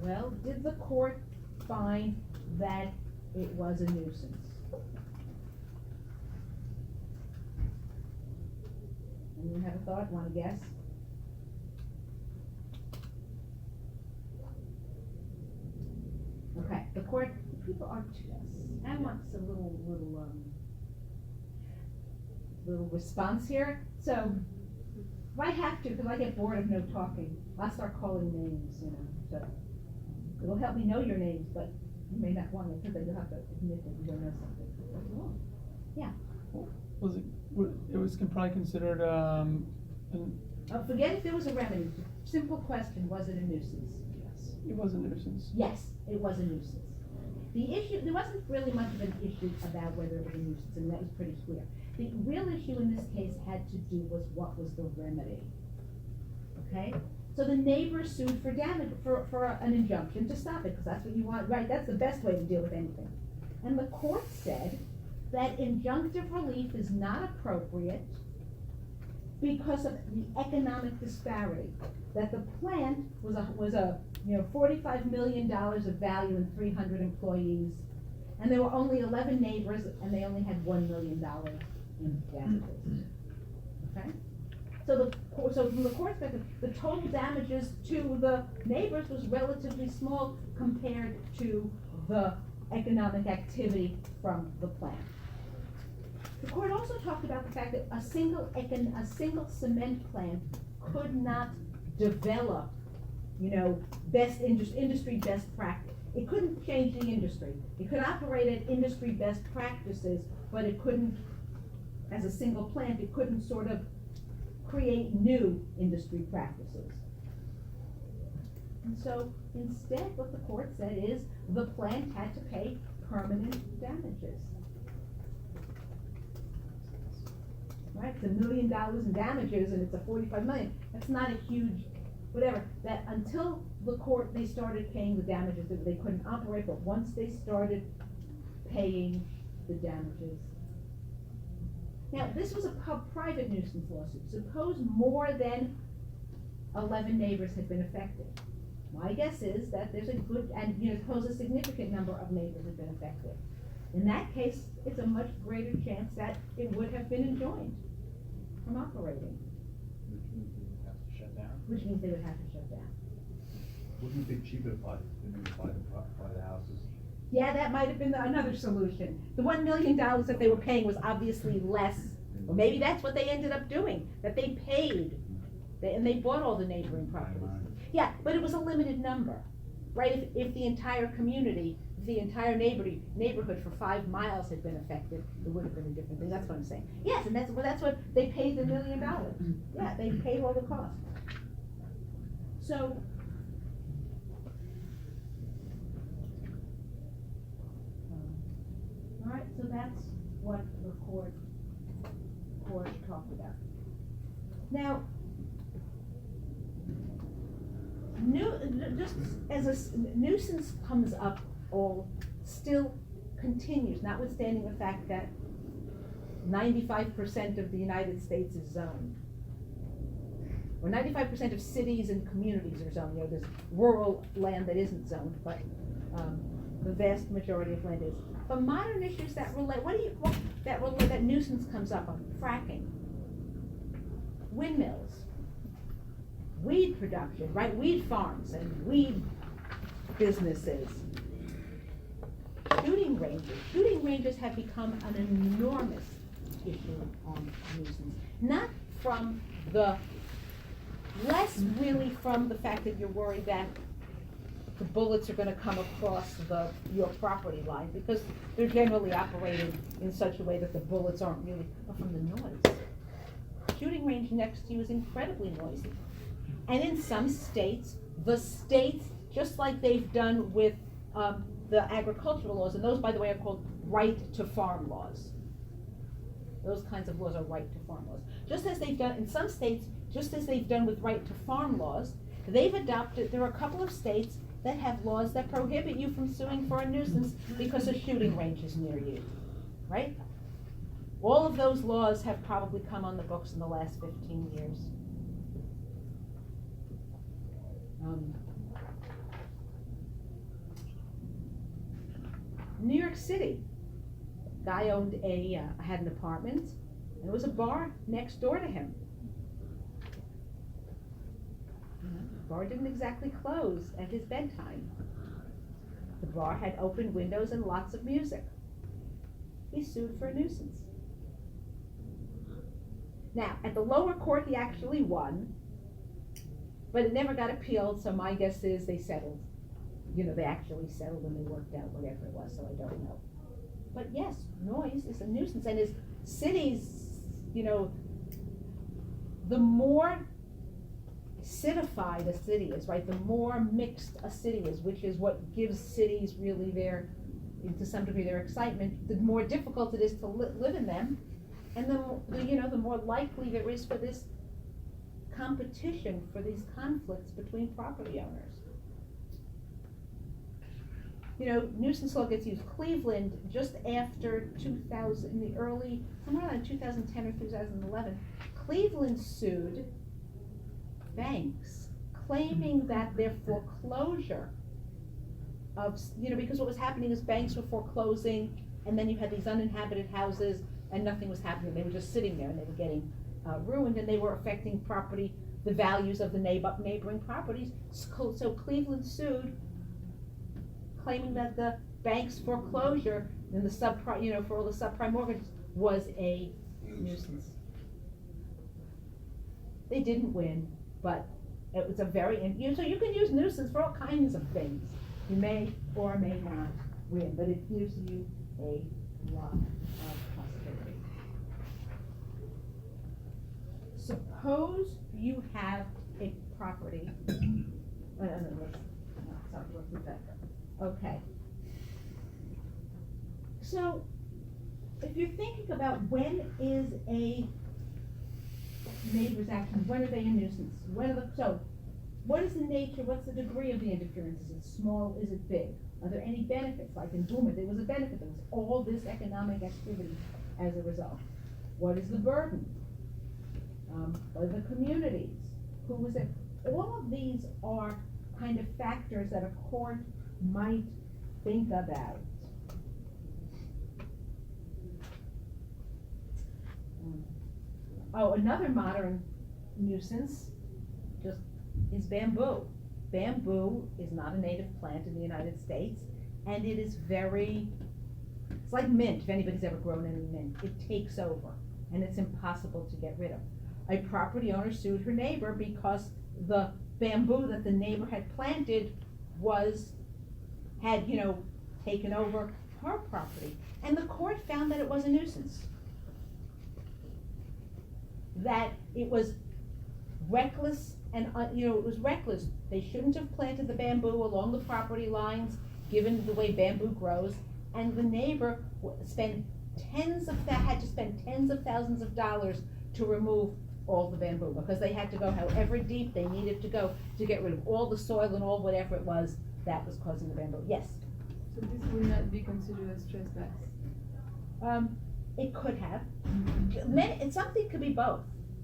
Well, did the court find that it was a nuisance? Anyone have a thought, wanna guess? Okay, the court, people are just, I want some little response here. So, if I have to, because I get bored of no talking, I'll start calling names, you know, so. It'll help me know your names, but you may not want it, because then you'll have to admit that you don't know something. What's wrong? Was it was probably considered, Forget if there was a remedy. Simple question, was it a nuisance? Yes. it was a nuisance. Yes, it was a nuisance. The issue, there wasn't really much of an issue about whether it was a nuisance, and that was pretty clear. The real issue in this case had to do with what was the remedy. Okay? So the neighbor sued for damage, for an injunction to stop it, because that's what you want, right? That's the best way to deal with anything. And the court said that injunctive relief is not appropriate because of the economic disparity. That the plant was a $45 million of value and 300 employees, and there were only 11 neighbors, and they only had $1 million in damages. Okay? So from the court's perspective, the total damages to the neighbors was relatively small compared to the economic activity from the plant. The court also talked about the fact that a single cement plant could not develop, industry best practice. It couldn't change the industry. It could operate at industry best practices, but it couldn't, as a single plant, it couldn't sort of create new industry practices. And so instead, what the court said is the plant had to pay permanent damages. Right, it's $1 million in damages and it's a 45 million. That's not a huge, whatever. That until the court, they started paying the damages, that they couldn't operate, but once they started paying the damages. Now, this was a private nuisance lawsuit. Suppose more than 11 neighbors had been affected. My guess is that there's a good, and suppose a significant number of neighbors had been affected. In that case, it's a much greater chance that it would have been enjoined from operating. Which means they would have to shut down. Which means they would have to shut down. Wouldn't it be cheaper to buy the houses? Yeah, that might have been another solution. The $1 million that they were paying was obviously less, or maybe that's what they ended up doing, that they paid, and they bought all the neighboring properties. Yeah, but it was a limited number, right? If the entire community, if the entire neighborhood for 5 miles had been affected, it would have been a different thing. That's what I'm saying. Yes, and that's what they paid the $1 million. Yeah, they paid all the costs. So. All right, so that's what the court talked about. Now, just as a nuisance comes up, still continues, notwithstanding the fact that 95% of the United States is zoned. Or 95% of cities and communities are zoned. There's rural land that isn't zoned, but the vast majority of land is. But modern issues that relate, that nuisance comes up on? Fracking, windmills, weed production, right? Weed farms and weed businesses. Shooting ranges. Shooting ranges have become an enormous issue on nuisance. Not from less really from the fact that you're worried that the bullets are gonna come across your property line, because they're generally operated in such a way that the bullets aren't really, but from the noise. Shooting range next to you is incredibly noisy. And in some states, just like they've done with, the agricultural laws, and those, by the way, are called right to farm laws. Those kinds of laws are right to farm laws. Just as they've done in some states, just as they've done with right to farm laws, there are a couple of states that have laws that prohibit you from suing for a nuisance because a shooting range is near you, right? All of those laws have probably come on the books in the last 15 years. New York City, guy had an apartment, and there was a bar next door to him. The bar didn't exactly close at his bedtime. The bar had open windows and lots of music. He sued for a nuisance. Now, at the lower court, he actually won, but it never got appealed, so my guess is they settled. They actually settled and they worked out whatever it was, so I don't know. But yes, noise is a nuisance, and as cities, the more citified a city is, right, the more mixed a city is, which is what gives cities really to some degree, their excitement, the more difficult it is to live in them, and the more likely there is for this competition, for these conflicts between property owners. Nuisance law gets used. Cleveland, just after 2000, somewhere around 2010 or 2011, Cleveland sued banks, claiming that their foreclosure because what was happening is banks were foreclosing, and then you had these uninhabited houses, and nothing was happening. They were just sitting there, and they were getting ruined, and they were affecting the values of the neighboring properties. So Cleveland sued, claiming that the bank's foreclosure and for all the subprime mortgages was a nuisance. They didn't win, but it was so you can use nuisance for all kinds of things. You may or may not win, but it gives you a lot of possibility. Suppose you have a property. Okay. So, if you're thinking about when is a neighbor's action, when are they a nuisance? What is the nature, what's the degree of the interference? Is it small, is it big? Are there any benefits? Like in Boomer, there was a benefit, there was all this economic activity as a result. What is the burden? What are the communities? Who was it? All of these are kind of factors that a court might think about. Another modern nuisance is bamboo. Bamboo is not a native plant in the United States, and it is it's like mint, if anybody's ever grown any mint. It takes over, and it's impossible to get rid of. A property owner sued her neighbor because the bamboo that the neighbor had planted had taken over her property, and the court found that it was a nuisance. That it was reckless, and it was reckless. They shouldn't have planted the bamboo along the property lines, given the way bamboo grows, and the neighbor had to spend tens of thousands of dollars to remove all the bamboo, because they had to go however deep they needed to go to get rid of all the soil and all whatever it was that was causing the bamboo. Yes? So this would not be considered as trespass? It could have. Something could be both.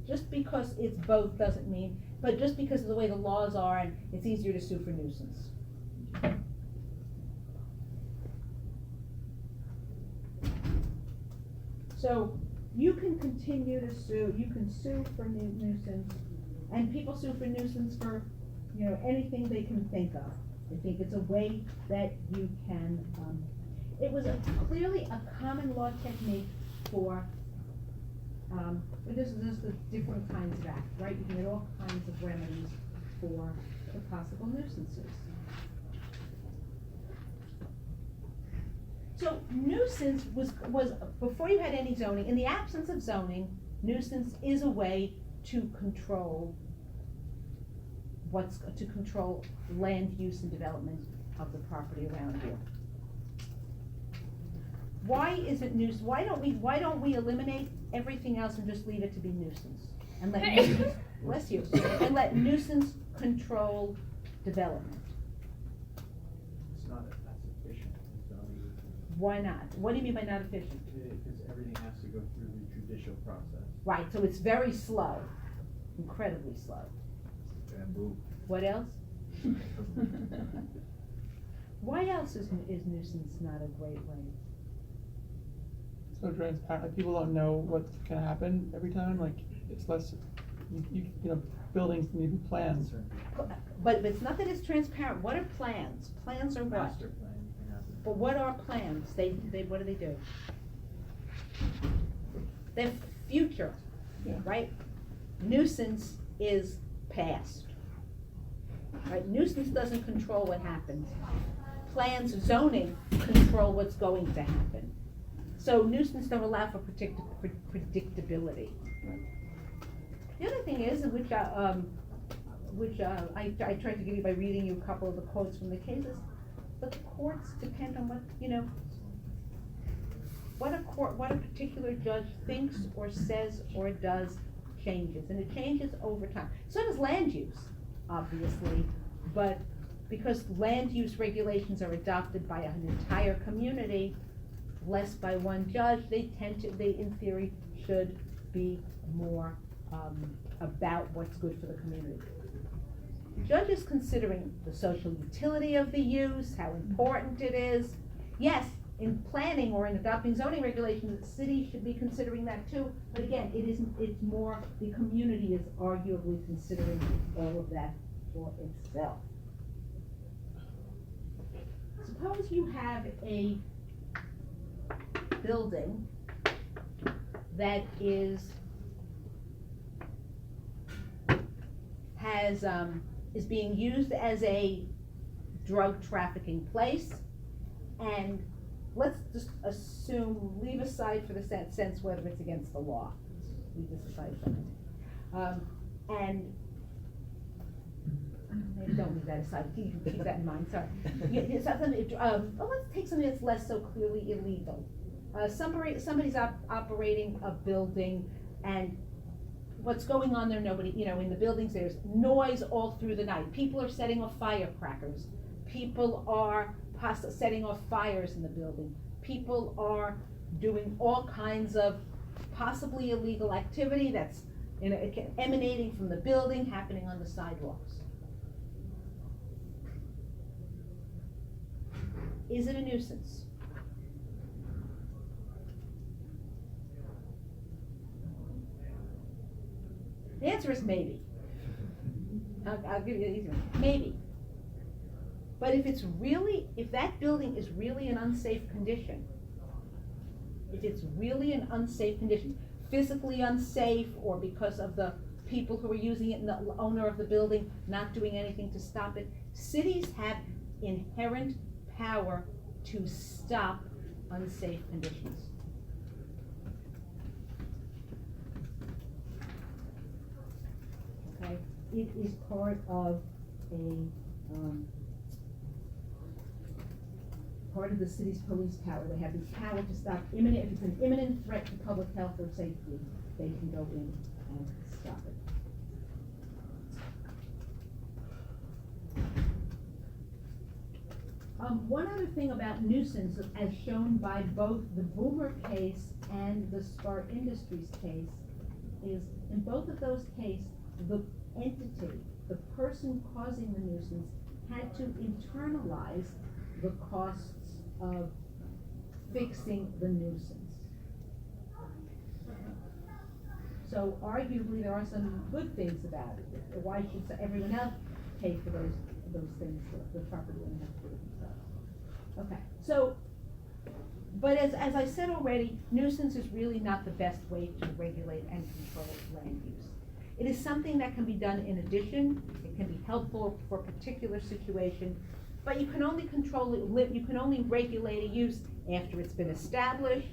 Just because it's both doesn't mean, but just because of the way the laws are, and it's easier to sue for nuisance. So you can continue to sue, you can sue for nuisance, and people sue for nuisance for, anything they can think of. I think it's a way that you can, it was clearly a common law technique for, this is the different kinds of acts, right? You can get all kinds of remedies for the possible nuisances. So nuisance was, before you had any zoning, in the absence of zoning, nuisance is a way to control land use and development of the property around you. Why is it why don't we eliminate everything else and just leave it to be nuisance? And let nuisance, bless you, and let nuisance control development? It's not as efficient as zoning. Why not? What do you mean by not efficient? Because everything has to go through the judicial process. Right, so it's very slow, incredibly slow. Bamboo. What else? Why else is nuisance not a great way? So transparent, like people don't know what's gonna happen every time, like it's less, buildings need to be planned. But it's not that it's transparent. What are plans? Plans are what? Master plan can happen. But what are plans? What do they do? They're future, Yeah. right? Nuisance is past. Right? Nuisance doesn't control what happens. Plans, zoning control what's going to happen. So nuisance don't allow for predictability. The other thing is, which I tried to give you by reading you a couple of the quotes from the cases, but the courts depend on what a particular judge thinks or says or does changes, and it changes over time. So does land use, obviously, but because land use regulations are adopted by an entire community, less by one judge, they in theory should be more about what's good for the community. Judges considering the social utility of the use, how important it is. Yes, in planning or in adopting zoning regulations, the city should be considering that too, but again, it's more, the community is arguably considering all of that for itself. Suppose you have a building that is being used as a drug trafficking place, and let's just assume, leave aside for the sense whether it's against the law. Leave this aside for a minute. And maybe don't leave that aside, keep that in mind, sorry. Let's take something that's less so clearly illegal. Somebody's operating a building, and what's going on there, nobody, in the buildings, there's noise all through the night. People are setting off firecrackers. People are setting off fires in the building. People are doing all kinds of possibly illegal activity that's emanating from the building, happening on the sidewalks. Is it a nuisance? The answer is maybe. I'll give you an easy one. Maybe. But if that building is really an unsafe condition, physically unsafe, or because of the people who are using it and the owner of the building not doing anything to stop it, cities have inherent power to stop unsafe conditions. Okay, it is part of the city's police power. They have the power to stop if it's an imminent threat to public health or safety, they can go in and stop it. One other thing about nuisance, as shown by both the Boomer case and the Spark Industries case, is in both of those cases, the entity, the person causing the nuisance, had to internalize the costs of fixing the nuisance. So arguably, there are some good things about it. Why should everyone else pay for those things, the property owners have to do it themselves? Okay, so, but as I said already, nuisance is really not the best way to regulate and control land use. It is something that can be done in addition, it can be helpful for a particular situation, but you can only control it, you can only regulate a use after it's been established,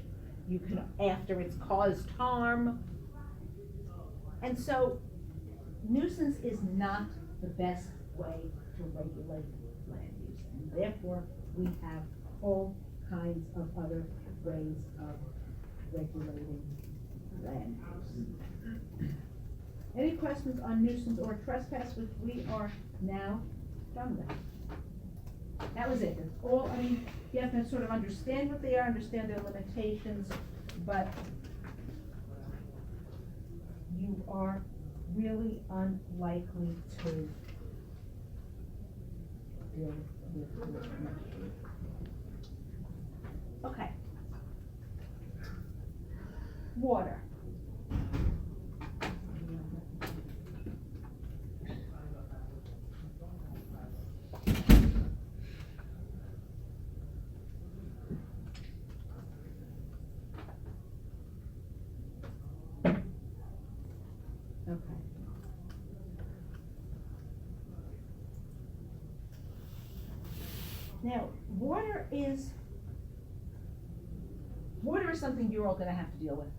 after it's caused harm. And so, nuisance is not the best way to regulate land use, and therefore, we have all kinds of other ways of regulating land use. Any questions on nuisance or trespass, which we are now done with? That was it. That's all. I mean, you have to sort of understand what they are, understand their limitations, but you are really unlikely to deal with this issue. Okay. Water. Okay. Now, water is something you're all gonna have to deal with.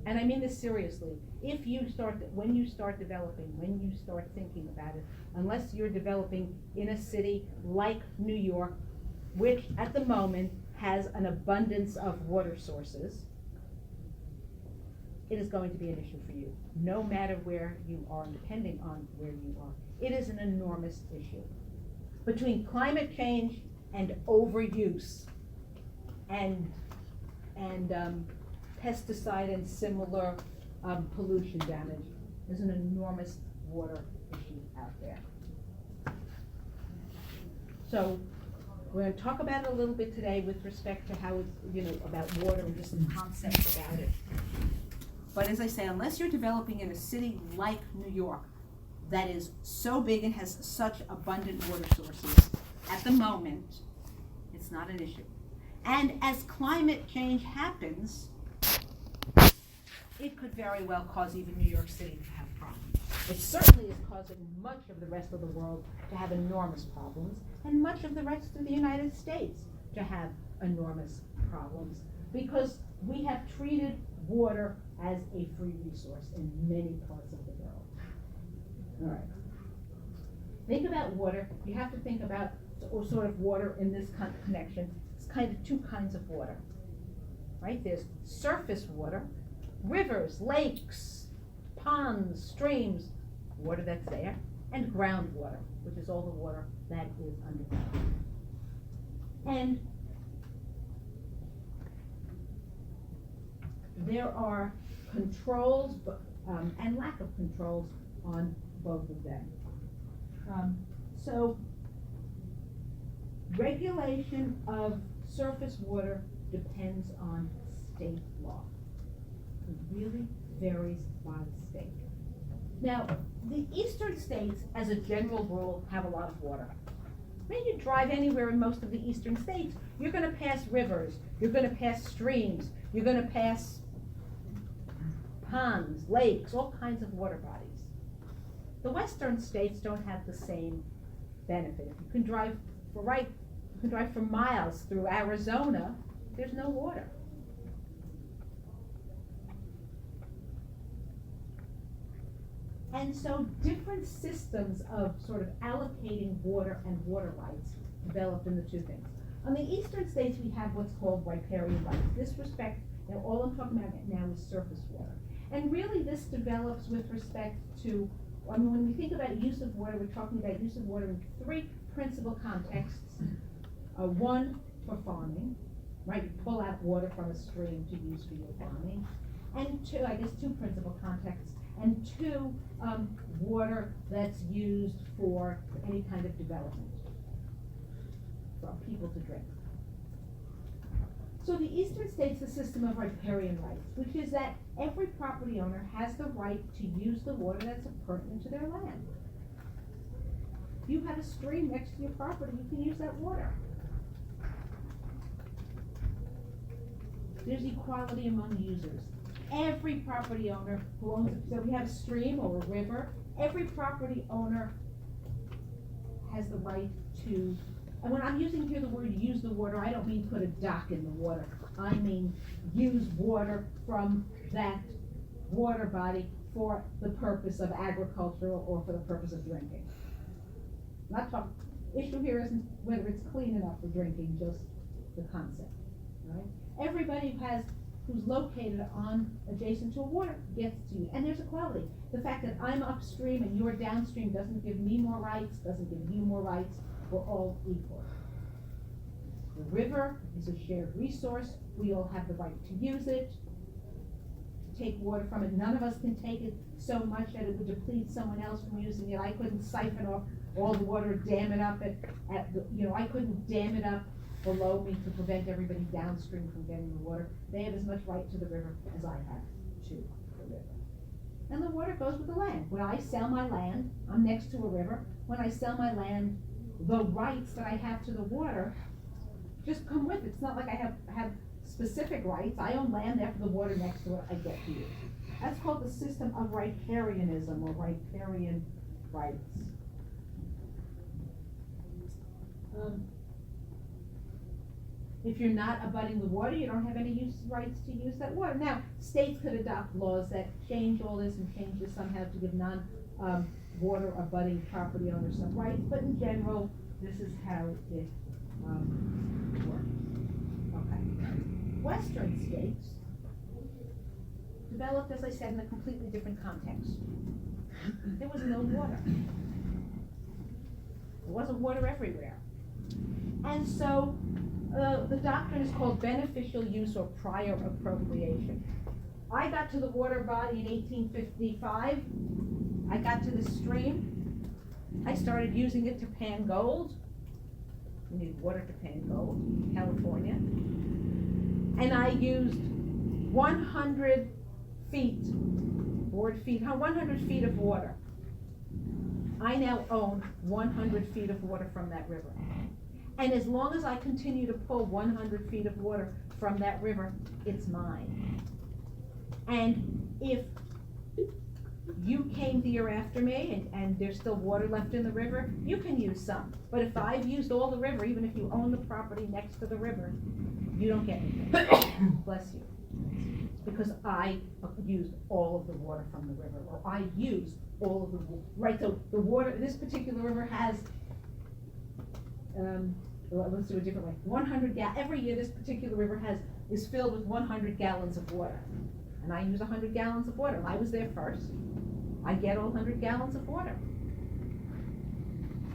And I mean this seriously. When you start developing, when you start thinking about it, unless you're developing in a city like New York, which at the moment has an abundance of water sources, it is going to be an issue for you, no matter where you are, depending on where you are. It is an enormous issue. Between climate change and overuse and pesticide and similar pollution damage, there's an enormous water issue out there. So we're going to talk about it a little bit today with respect to how it's, about water and just some concepts about it. But as I say, unless you're developing in a city like New York that is so big and has such abundant water sources, at the moment, it's not an issue. And as climate change happens, it could very well cause even New York City to have problems. It certainly is causing much of the rest of the world to have enormous problems, and much of the rest of the United States to have enormous problems, because we have treated water as a free resource in many parts of the world. All right. Think about water. You have to think about sort of water in this connection. It's kind of two kinds of water, right? There's surface water, rivers, lakes, ponds, streams, water that's there, and groundwater, which is all the water that is underground. And there are controls and lack of controls on both of them. So regulation of surface water depends on state law. It really varies by state. Now, the eastern states, as a general rule, have a lot of water. When you drive anywhere in most of the eastern states, you're going to pass rivers, you're going to pass streams, you're going to pass ponds, lakes, all kinds of water bodies. The western states don't have the same benefit. If you can drive for miles through Arizona, there's no water. And so different systems of sort of allocating water and water rights developed in the two things. On the eastern states, we have what's called riparian rights. This respect, all I'm talking about now is surface water. And really this develops with respect to, when we think about use of water, we're talking about use of water in three principal contexts. One, for farming, right? You pull out water from a stream to use for your farming. And two principal contexts. And two, water that's used for any kind of development, for people to drink. So the eastern state's the system of riparian rights, which is that every property owner has the right to use the water that's pertinent to their land. If you have a stream next to your property, you can use that water. There's equality among users. Every property owner who owns, so we have a stream or a river, every property owner has the right to, and when I'm using here the word use the water, I don't mean put a dock in the water. I mean use water from that water body for the purpose of agricultural or for the purpose of drinking. Not talk, issue here isn't whether it's clean enough for drinking, just the concept, right? Everybody who's located adjacent to a water gets to use, and there's equality. The fact that I'm upstream and you're downstream doesn't give me more rights, doesn't give you more rights, we're all equal. The river is a shared resource, we all have the right to use it, take water from it. None of us can take it so much that it would deplete someone else from using it. I couldn't siphon off all the water, dam it up I couldn't dam it up below me to prevent everybody downstream from getting the water. They have as much right to the river as I have to the river. And the water goes with the land. When I sell my land, I'm next to a river. When I sell my land, the rights that I have to the water just come with it. It's not like I have specific rights. I own land after the water next to it, I get to use. That's called the system of riparianism or riparian rights. If you're not abutting the water, you don't have any rights to use that water. Now, states could adopt laws that change all this and change this somehow to give water abutting property owners some rights, but in general, this is how it works. Okay. Western states developed, as I said, in a completely different context. There was no water. There wasn't water everywhere. And so the doctrine is called beneficial use or prior appropriation. I got to the water body in 1855. I got to the stream. I started using it to pan gold. We need water to pan gold, California. And I used 100 feet of water. I now own 100 feet of water from that river. And as long as I continue to pull 100 feet of water from that river, it's mine. And if you came the year after me and there's still water left in the river, you can use some. But if I've used all the river, even if you own the property next to the river, you don't get anything. Bless you. Because I used all of the water from the river, or I used all of the, right, so the water, this particular river has, let's do it a different way, every year this particular river is filled with 100 gallons of water. And I use 100 gallons of water. I was there first. I get all 100 gallons of water.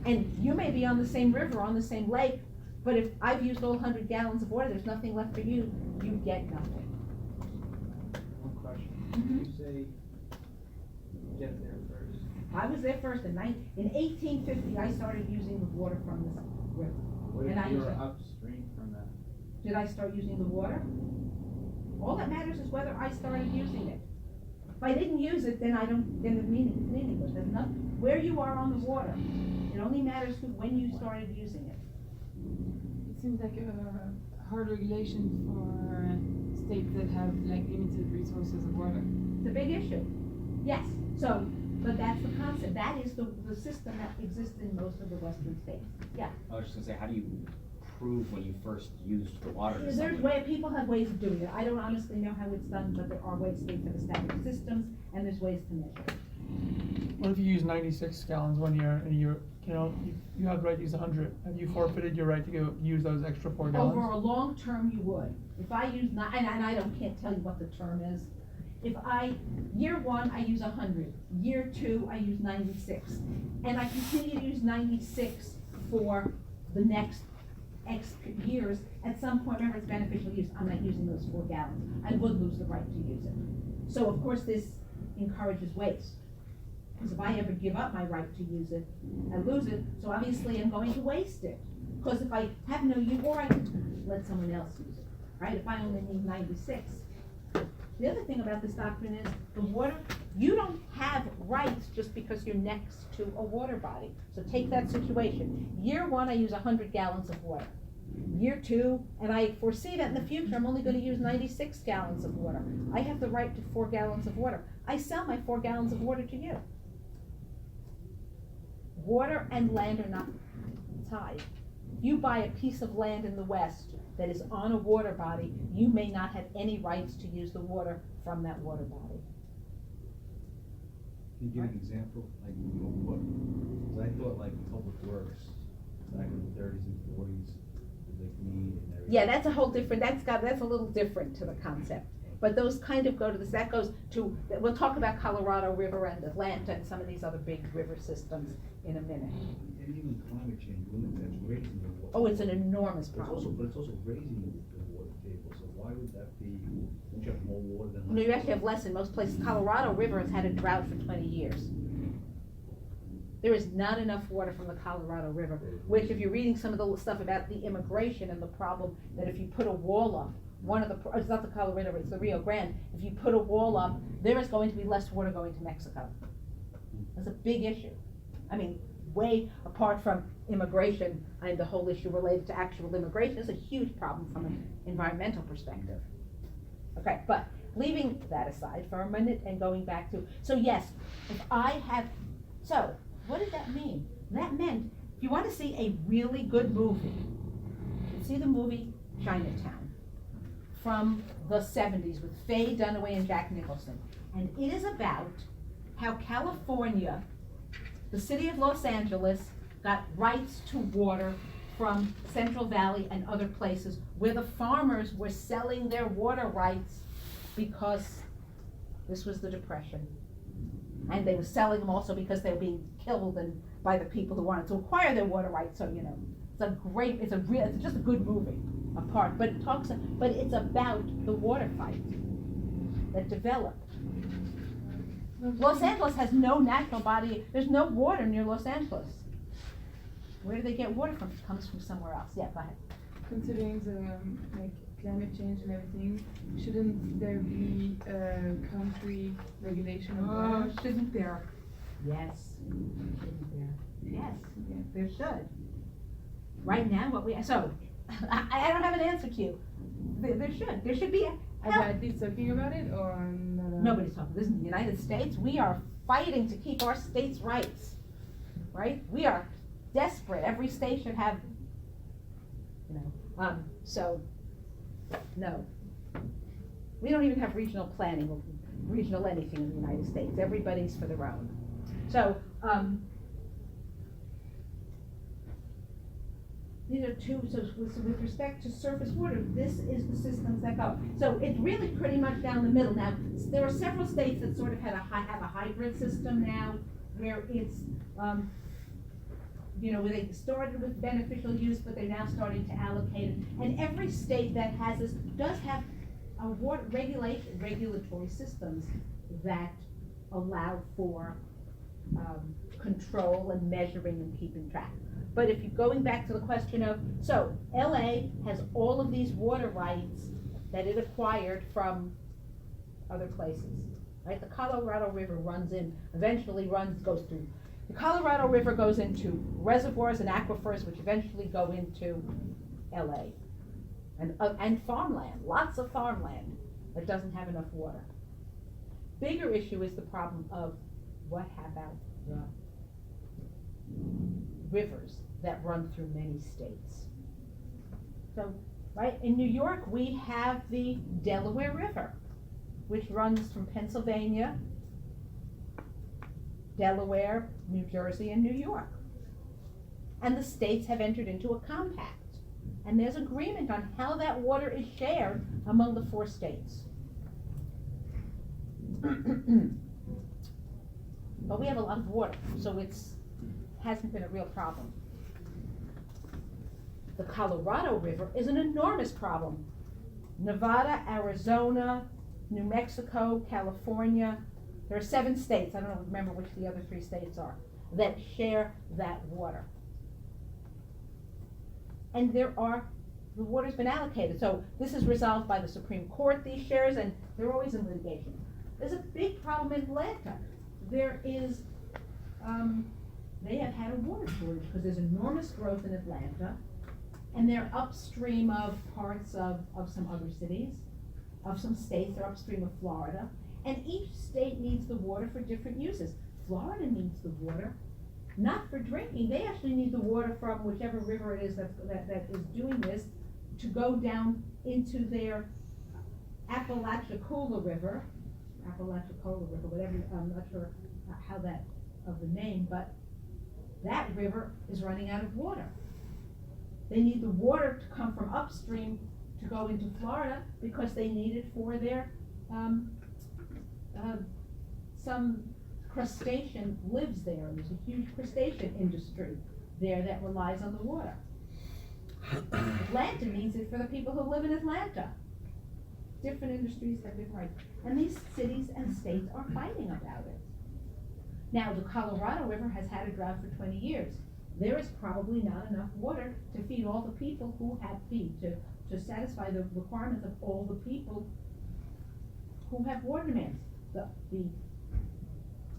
And you may be on the same river, on the same lake, but if I've used all 100 gallons of water, there's nothing left for you, you get nothing. One question. Mhm. You say get there first. I was there first. In 1850, I started using the water from this river. What And if I you use were it. upstream from that? Did I start using the water? All that matters is whether I started using it. If I didn't use it, then then it's meaningless. There's nothing, where you are on the water, it only matters when you started using it. It seems like a hard regulation for states that have like limited resources of water. It's a big issue. Yes, but that's the concept. That is the system that exists in most of the western states. Yeah. I was just gonna say, how do you prove when you first used the water? to There's someone? people have ways of doing it. I don't honestly know how it's done, but there are ways. States have established systems, and there's ways to measure it. What if you use 96 gallons one year and you have the right to use 100? Have you forfeited your right to go use those extra 4 gallons? Over a long term, you would. If I use, and I can't tell you what the term is. Year one, I use 100. Year two, I use 96. And I continue to use 96 for the next X years. At some point, remember, it's beneficial use. I'm not using those 4 gallons. I would lose the right to use it. So of course, this encourages waste. Because if I ever give up my right to use it, I lose it. So obviously, I'm going to waste it. Because if I have no use, or I can let someone else use it. right, if I only need 96. The other thing about this doctrine is the water, you don't have rights just because you're next to a water body. So take that situation. Year 1, I use 100 gallons of water. Year 2, and I foresee that in the future, I'm only gonna use 96 gallons of water. I have the right to 4 gallons of water. I sell my 4 gallons of water to you. Water and land are not tied. You buy a piece of land in the west that is on a water body, you may not have any rights to use the water from that water body. Can you give an example, like, what, 'cause I thought like public works, back in the 30s and 40s, with like need and everything. Yeah, that's a whole different, that's a little different to the concept. But those kind of go to this, that goes to, we'll talk about Colorado River and Atlanta and some of these other big river systems in a minute. And even climate change, that's raising the water. Oh, it's an enormous But it's also, problem. but it's also raising the water table, so why would that be, don't you have more water than? No, you actually have less in most places. Colorado River has had a drought for 20 years. There is not enough water from the Colorado River, which if you're reading some of the stuff about the immigration and the problem that if you put a wall up, it's not the Colorado River, it's the Rio Grande, if you put a wall up, there is going to be less water going to Mexico. That's a big issue. I mean, way apart from immigration and the whole issue related to actual immigration, is a huge problem from an environmental perspective. Okay, but leaving that aside for a minute and going back to, so yes, if I have, so what did that mean? That meant, if you want to see a really good movie, see the movie Chinatown from the 70s with Faye Dunaway and Jack Nicholson. And it is about how California, the city of Los Angeles, got rights to water from Central Valley and other places where the farmers were selling their water rights because this was the Depression. And they were selling them also because they were being killed and by the people who wanted to acquire their water rights. So, you know, it's just a good movie apart, but it's about the water fight that developed. Los Angeles has no natural body, there's no water near Los Angeles. Where do they get water from? It comes from somewhere else. Yeah, go ahead. Considering the like climate change and everything, shouldn't there be country regulation of water? Shouldn't there? Yes. Shouldn't there? Yes, there should. Right now, I don't have an answer to you. There should be Are they at least talking about it or not? Nobody's talking. This is the United States. We are fighting to keep our states' rights, right? We are desperate. Every state should have, so, no. We don't even have regional planning, or regional anything in the United States. Everybody's for their own. So, these are two, so with respect to surface water, this is the systems that go. So it's really pretty much down the middle. Now, there are several states that sort of have a hybrid system now, where it's, where they started with beneficial use, but they're now starting to allocate it. And every state that has this does have a water regulatory systems that allow for control and measuring and keeping track. But if you're going back to the question of, so LA has all of these water rights that it acquired from other places, right? The Colorado River goes through. The Colorado River goes into reservoirs and aquifers, which eventually go into LA. And farmland, lots of farmland that doesn't have enough water. Bigger issue is the problem of what about the rivers that run through many states. So, right, in New York, we have the Delaware River, which runs from Pennsylvania, Delaware, New Jersey, and New York. And the states have entered into a compact. And there's agreement on how that water is shared among the 4 states. But we have a lot of water, so hasn't been a real problem. The Colorado River is an enormous problem. Nevada, Arizona, New Mexico, California, there are 7 states, I don't remember which the other 3 states are, that share that water. And there are the water's been allocated. So this is resolved by the Supreme Court, these shares, and they're always in litigation. There's a big problem in Atlanta. There is, they have had a water shortage because there's enormous growth in Atlanta, and they're upstream of parts of some other cities, of some states, they're upstream of Florida, and each state needs the water for different uses. Florida needs the water, not for drinking, they actually need the water from whichever river it is that is doing this to go down into their Apalachicola River, whatever, I'm not sure how that, of the name, but that river is running out of water. They need the water to come from upstream to go into Florida because they need it for their, some crustacean lives there, and there's a huge crustacean industry there that relies on the water. Atlanta needs it for the people who live in Atlanta. Different industries have different rights, and these cities and states are fighting about it. Now, the Colorado River has had a drought for 20 years. There is probably not enough water to feed all the people who have to satisfy the requirements of all the people who have water demands. The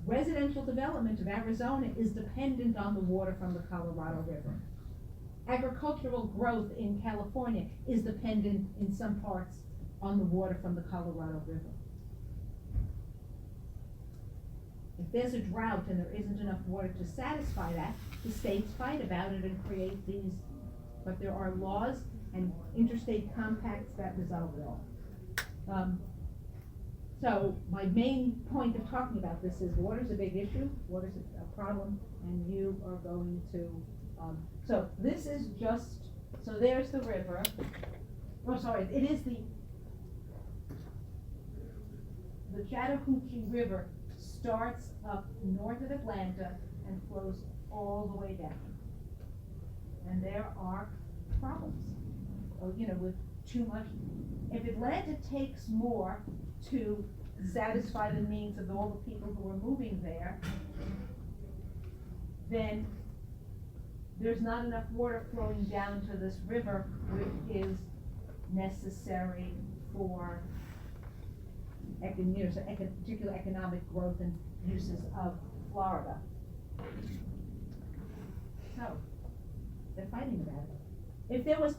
residential development of Arizona is dependent on the water from the Colorado River. Agricultural growth in California is dependent in some parts on the water from the Colorado River. If there's a drought and there isn't enough water to satisfy that, the states fight about it and create these, but there are laws and interstate compacts that resolve it all. So my main point of talking about this is water's a big issue, water's a problem, and you are going to, so this is just, so there's the river. Oh, sorry, it is the Chattahoochee River starts up north of Atlanta and flows all the way down. And there are problems, with too much. If Atlanta takes more to satisfy the needs of all the people who are moving there, then there's not enough water flowing down to this river, which is necessary for particular economic growth and uses of Florida. So, they're fighting about it. If there was,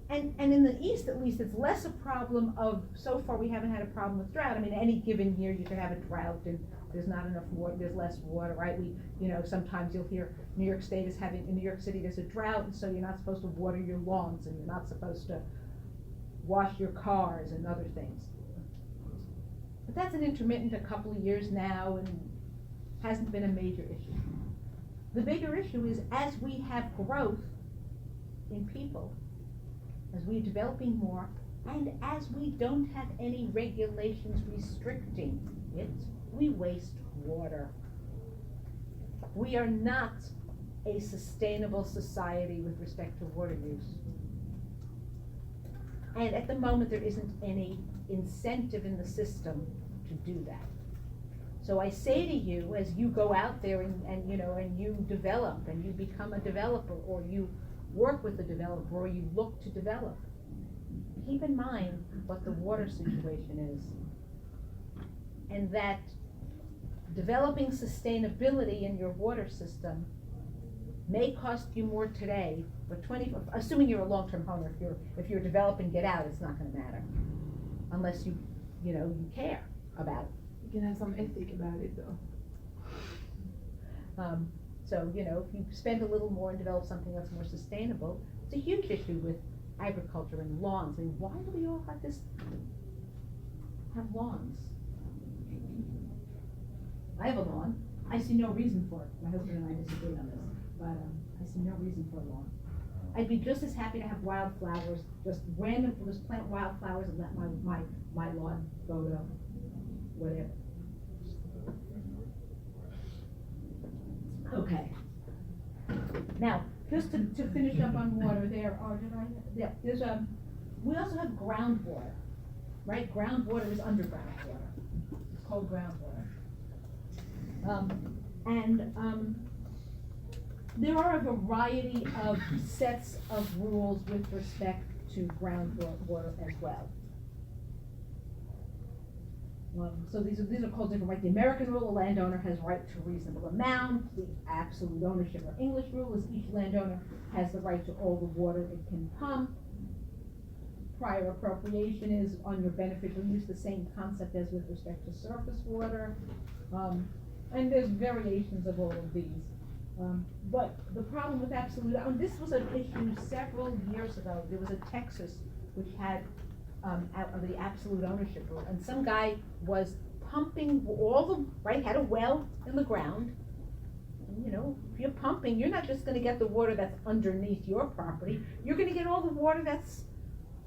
and in the East at least, it's less a problem of, so far we haven't had a problem with drought. I mean, any given year you could have a drought and there's not enough water, there's less water, right? Sometimes you'll hear New York State is having, in New York City there's a drought, and so you're not supposed to water your lawns and you're not supposed to wash your cars and other things. But that's an intermittent a couple of years now and hasn't been a major issue. The bigger issue is as we have growth in people, as we're developing more, and as we don't have any regulations restricting it, we waste water. We are not a sustainable society with respect to water use. And at the moment, there isn't any incentive in the system to do that. So I say to you, as you go out there and you develop and you become a developer, or you work with a developer, or you look to develop, keep in mind what the water situation is. And that developing sustainability in your water system may cost you more today, but assuming you're a long-term homeowner, if you're developing, get out, it's not gonna matter. Unless you care about it. You can have some ethic about it though. So, if you spend a little more and develop something that's more sustainable, it's a huge issue with agriculture and lawns. I mean, why do we all have lawns? I have a lawn. I see no reason for it. My husband and I disagree on this, but I see no reason for a lawn. I'd be just as happy to have wildflowers, just plant wildflowers and let my lawn go to whatever. Okay. Now, just to finish up on water, we also have groundwater, right? Groundwater is underground water. It's called groundwater. There are a variety of sets of rules with respect to groundwater as well. So these are called different, right? The American rule, a landowner has right to reasonable amount. The absolute ownership or English rule is each landowner has the right to all the water it can pump. Prior appropriation is on your beneficial use, the same concept as with respect to surface water. And there's variations of all of these. But the problem with absolute, this was an issue several years ago. There was a Texas which had the absolute ownership rule, and some guy was pumping had a well in the ground. And, you know, if you're pumping, you're not just gonna get the water that's underneath your property, you're gonna get all the water that's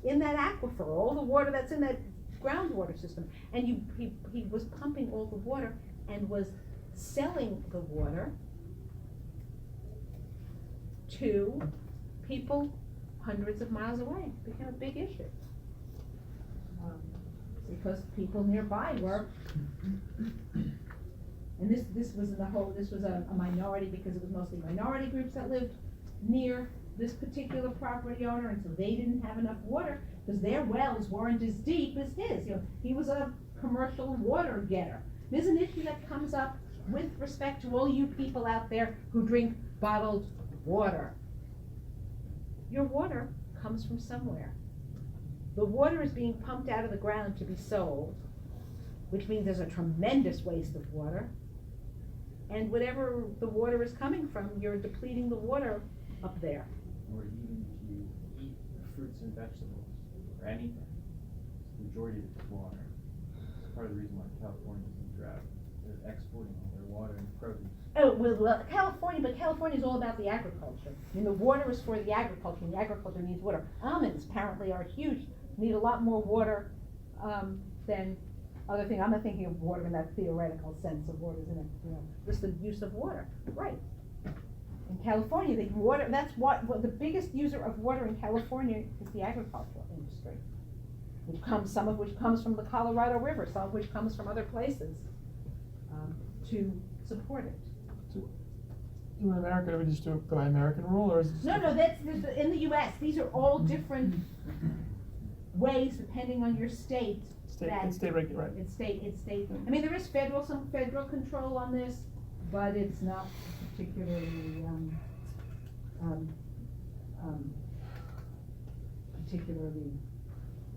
in that aquifer, all the water that's in that groundwater system. And he was pumping all the water and was selling the water to people hundreds of miles away. It became a big issue. Because people nearby were, and this was a minority, because it was mostly minority groups that lived near this particular property owner, and so they didn't have enough water, because their wells weren't as deep as his. You know, he was a commercial water getter. There's an issue that comes up with respect to all you people out there who drink bottled water. Your water comes from somewhere. The water is being pumped out of the ground to be sold, which means there's a tremendous waste of water. And whatever the water is coming from, you're depleting the water up there. Or even if you eat fruits and vegetables, or anything, the majority of it's water. It's part of the reason why California's in drought. They're exporting all their water and produce. Oh, well, California is all about the agriculture. I mean, the water is for the agriculture, and the agriculture needs water. Almonds apparently are huge, need a lot more water than other things. I'm not thinking of water in that theoretical sense of water, isn't it? You know, just the use of water, right? In California, the water, that's what the biggest user of water in California is the agricultural industry, some of which comes from the Colorado River, some of which comes from other places to support it. In America, do we just go by American rule, or is it? No, that's in the U.S. These are all different ways, depending on your state. It's state regulated, right? It's state. I mean, there is some federal control on this, but it's not particularly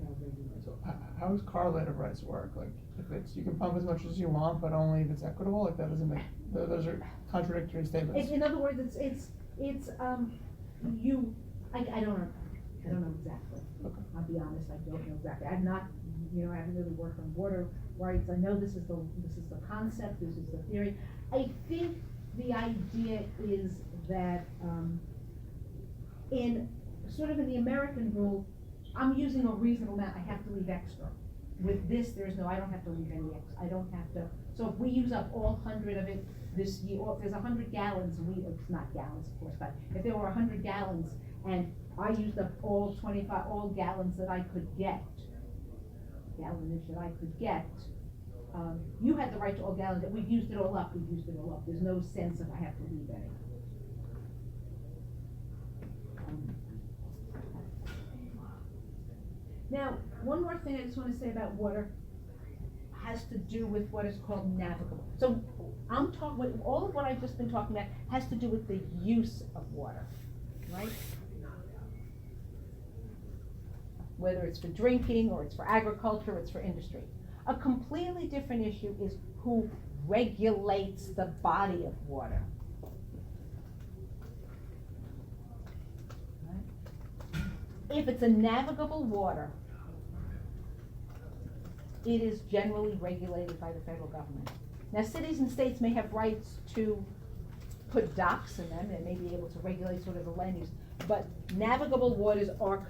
regulated. So how does car lane of rights work? Like, if it's, you can pump as much as you want, but only if it's equitable, like that doesn't make, those are contradictory statements. In other words, I don't know exactly. Okay. I'll be honest, I don't know exactly. I haven't really worked on water rights. I know this is the concept, this is the theory. I think the idea is that, in the American rule, I'm using a reasonable amount, I have to leave extra. With this, I don't have to leave any extra, I don't have to, so if we use up all 100 of it this year, or if there's 100 gallons, it's not gallons, of course, but if there were 100 gallons, and I used up all gallons that I could get, gallonage that I could get, you had the right to all gallons, we've used it all up, there's no sense of I have to leave any. Now, one more thing I just want to say about water has to do with what is called navigable. So I'm talking, all of what I've just been talking about has to do with the use of water, right? Whether it's for drinking, or it's for agriculture, or it's for industry. A completely different issue is who regulates the body of water. If it's a navigable water, it is generally regulated by the federal government. Now, cities and states may have rights to put docks in them, and may be able to regulate sort of the land use, but navigable waters are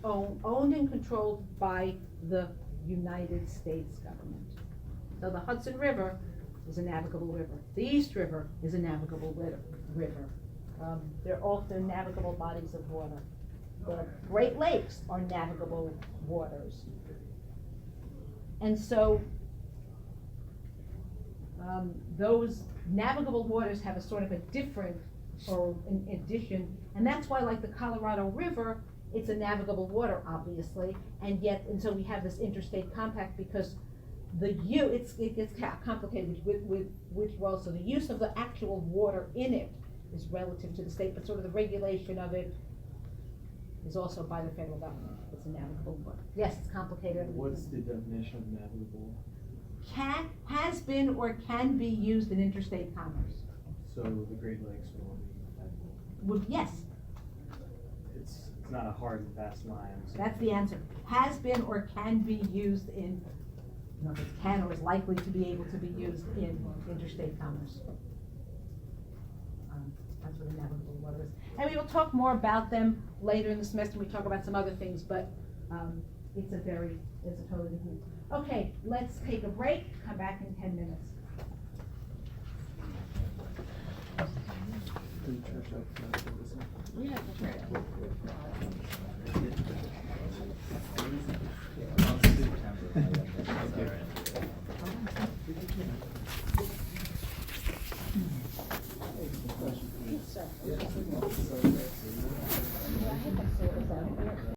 owned and controlled by the United States government. So the Hudson River is a navigable river. The East River is a navigable river. They're navigable bodies of water. The Great Lakes are navigable waters. And so those navigable waters have a sort of a different, or in addition, and that's why, like, the Colorado River it's a navigable water, obviously, and yet, and so we have this interstate compact because it gets complicated with which role, so the use of the actual water in it is relative to the state, but sort of the regulation of it is also by the federal government. It's a navigable water. Yes, it's complicated. What's the definition of navigable? Has been or can be used in interstate commerce. So the Great Lakes will be navigable. Yes, It's not a hard and fast line. so- that's the answer. Has been or can be used in, no, it's can or is likely to be able to be used in interstate commerce. That's what a navigable water is. And we will talk more about them later in the semester, we talk about some other things, but, it's a totally different. Okay, let's take a break, come back in 10 minutes. Yeah, that's right.